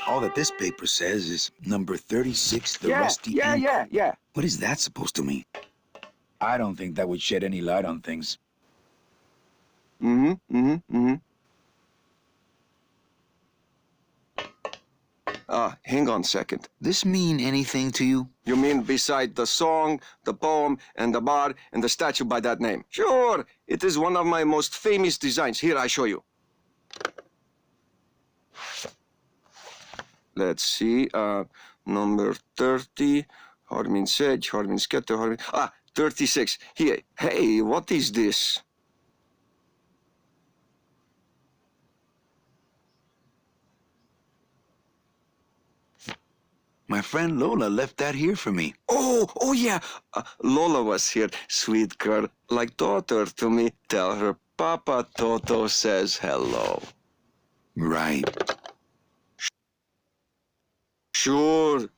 Speaker 1: All that this paper says is number 36, the Rusty Anchor.
Speaker 13: Yeah.
Speaker 1: What is that supposed to mean? I don't think that would shed any light on things.
Speaker 13: Hang on a second.
Speaker 1: This mean anything to you?
Speaker 13: You mean beside the song, the poem, and the bar, and the statue by that name? Sure, it is one of my most famous designs. Here, I show you. Let's see, number 30, Harmin Sedge, Harmin Sketter, Harmin... 36. Here, hey, what is this?
Speaker 1: My friend Lola left that here for me.
Speaker 13: Oh yeah. Lola was here, sweet girl, like daughter to me. Tell her Papa Toto says hello.
Speaker 1: Right.
Speaker 13: Sure.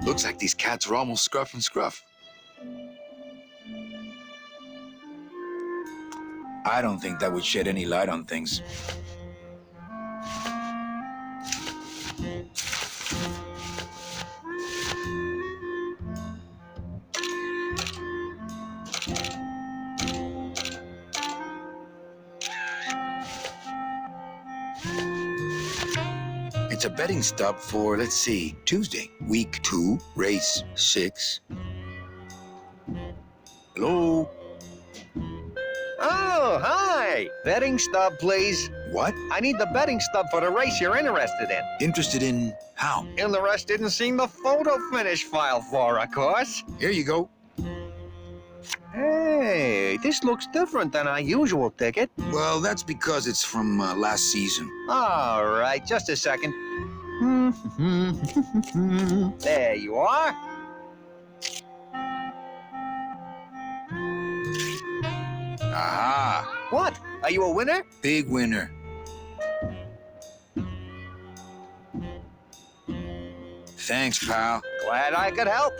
Speaker 1: Looks like these cats are almost scruff and scruff. I don't think that would shed any light on things. It's a betting stub for, let's see, Tuesday. Week 2, race 6. Hello?
Speaker 13: Oh, hi.
Speaker 19: Hey, betting stub, please.
Speaker 1: What?
Speaker 19: I need the betting stub for the race you're interested in.
Speaker 1: Interested in how?
Speaker 19: And the rest didn't seem the photo finish file for, of course.
Speaker 1: Here you go.
Speaker 19: Hey, this looks different than our usual ticket.
Speaker 1: Well, that's because it's from last season.
Speaker 19: All right, just a second. There you are.
Speaker 1: Aha!
Speaker 19: What? Are you a winner?
Speaker 1: Big winner. Thanks, pal.
Speaker 19: Glad I could help.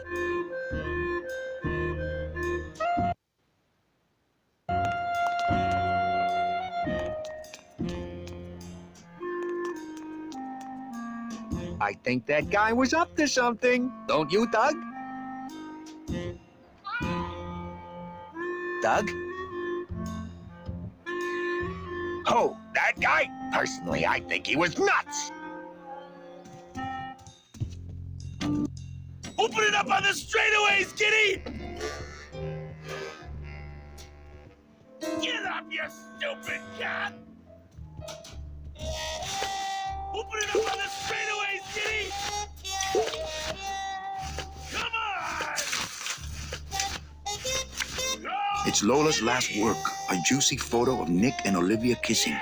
Speaker 19: I think that guy was up to something. Don't you, Doug? Doug? Oh, that guy? Personally, I think he was nuts.
Speaker 2: Open it up on the straightaways, kitty! Get up, you stupid cat! Open it up on the straightaways, kitty! Come on!
Speaker 1: It's Lola's last work, a juicy photo of Nick and Olivia kissing.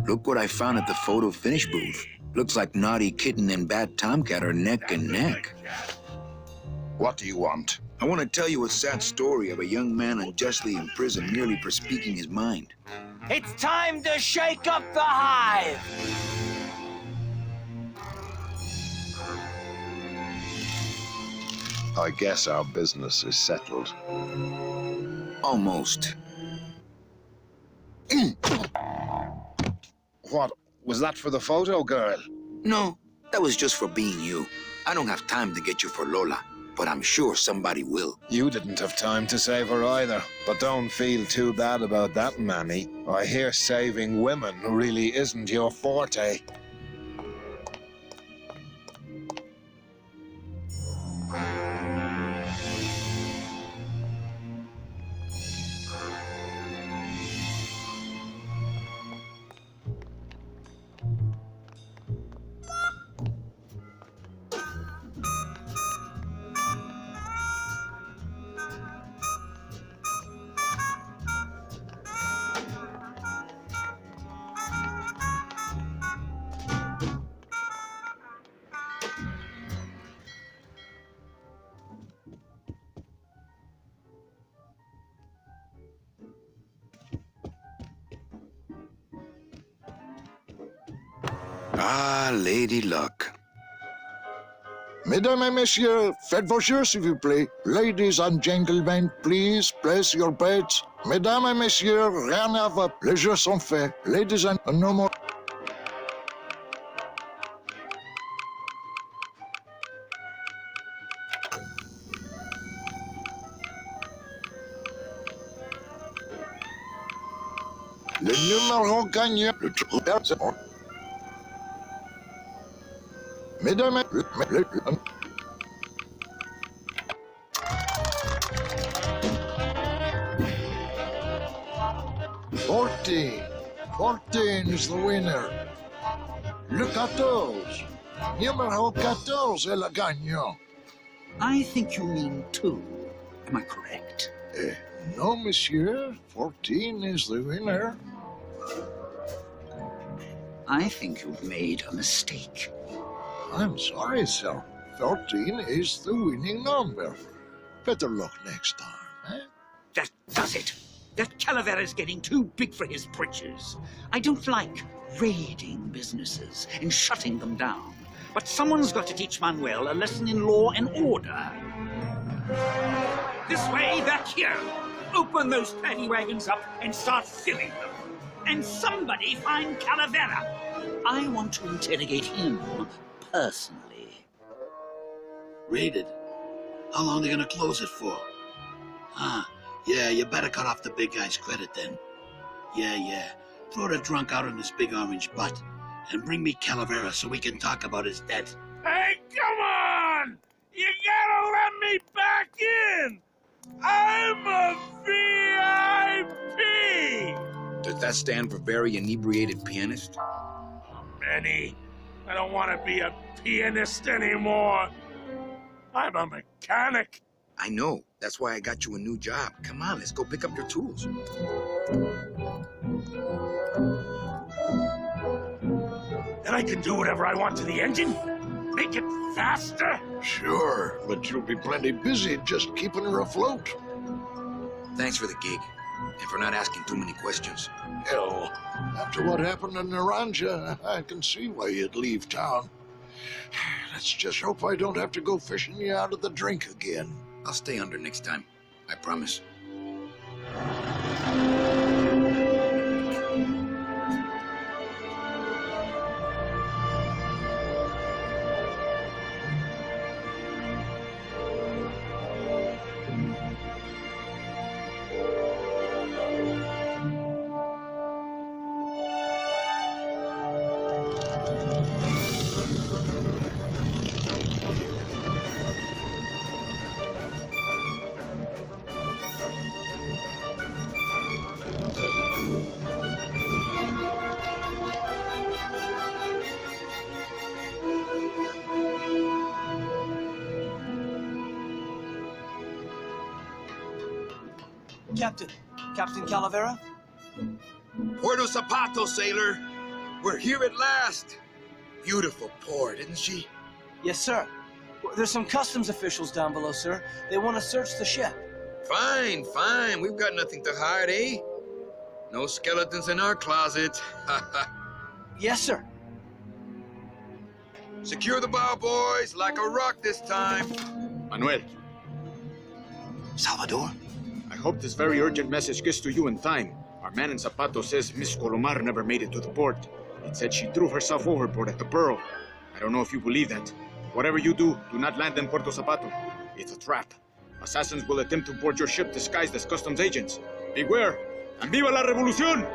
Speaker 1: Look what I found at the photo finish booth. Looks like Naughty Kitten and Bad Tomcat are neck and neck.
Speaker 10: What do you want?
Speaker 1: I want to tell you a sad story of a young man unjustly imprisoned merely for speaking his mind.
Speaker 9: It's time to shake up the hive!
Speaker 10: I guess our business is settled.
Speaker 1: Almost.
Speaker 10: What? Was that for the photo girl?
Speaker 1: No, that was just for being you. I don't have time to get you for Lola, but I'm sure somebody will.
Speaker 10: You didn't have time to save her either. But don't feel too bad about that, Manny. I hear saving women really isn't your forte.
Speaker 1: Ah, Lady Luck.
Speaker 4: Mesdames et messieurs, faites vos jeux, s'il vous plaît. Ladies and gentlemen, please place your bets. Mesdames et messieurs, rien à voir. Les jeux sont faits. Ladies and no more. Le numéro gagnant, le trou. Mesdames et 14 is the winner. Le 14. Numéro 14 est le gagnant.
Speaker 15: I think you mean 2. Am I correct?
Speaker 4: No, monsieur. 14 is the winner.
Speaker 15: I think you've made a mistake.
Speaker 4: I'm sorry, sir. 14 is the winning number. Better luck next time, eh?
Speaker 15: That does it. That Calavera's getting too big for his britches. I don't like raiding businesses and shutting them down. But someone's got to teach Manuel a lesson in law and order. This way, back here. Open those paddy wagons up and start filling them. And somebody find Calavera. I want to interrogate him personally.
Speaker 12: Raided? How long are they gonna close it for? Yeah, you better cut off the big guy's credit then. Yeah. Throw the drunk out in his big orange butt. And bring me Calavera so we can talk about his debt.
Speaker 2: Hey, come on! You gotta let me back in! I'm a
Speaker 1: that stand for very inebriated pianist?
Speaker 2: Manny, I don't want to be a pianist anymore. I'm a mechanic.
Speaker 1: I know. That's why I got you a new job. Come on, let's go pick up your tools.
Speaker 2: And I can do whatever I want to the engine? Make it faster?
Speaker 4: Sure, but you'll be plenty busy just keeping her afloat.
Speaker 1: Thanks for the gig, and for not asking too many questions.
Speaker 4: Hell, after what happened in Naranja, I can see why you'd leave town. Let's just hope I don't have to go fishing you out of the drink again.
Speaker 1: I'll stay under next time. I promise.
Speaker 20: Captain Calavera?
Speaker 1: Puerto Zapato, sailor. We're here at last. Beautiful port, isn't she?
Speaker 20: Yes, sir. There's some customs officials down below, sir. They want to search the ship.
Speaker 1: Fine, fine. We've got nothing to hide, eh? No skeletons in our closet.
Speaker 20: Yes, sir.
Speaker 1: Secure the bow, boys, like a rock this time.
Speaker 6: Manuel.
Speaker 3: Salvador?
Speaker 6: I hope this very urgent message gets to you in time. Our man in Zapato says Miss Colomar never made it to the port. It said she threw herself overboard at the Pearl. I don't know if you believe that. Whatever you do, do not land in Puerto Zapato. It's a trap. Assassins will attempt to board your ship disguised as customs agents. Beware, and viva la revolución!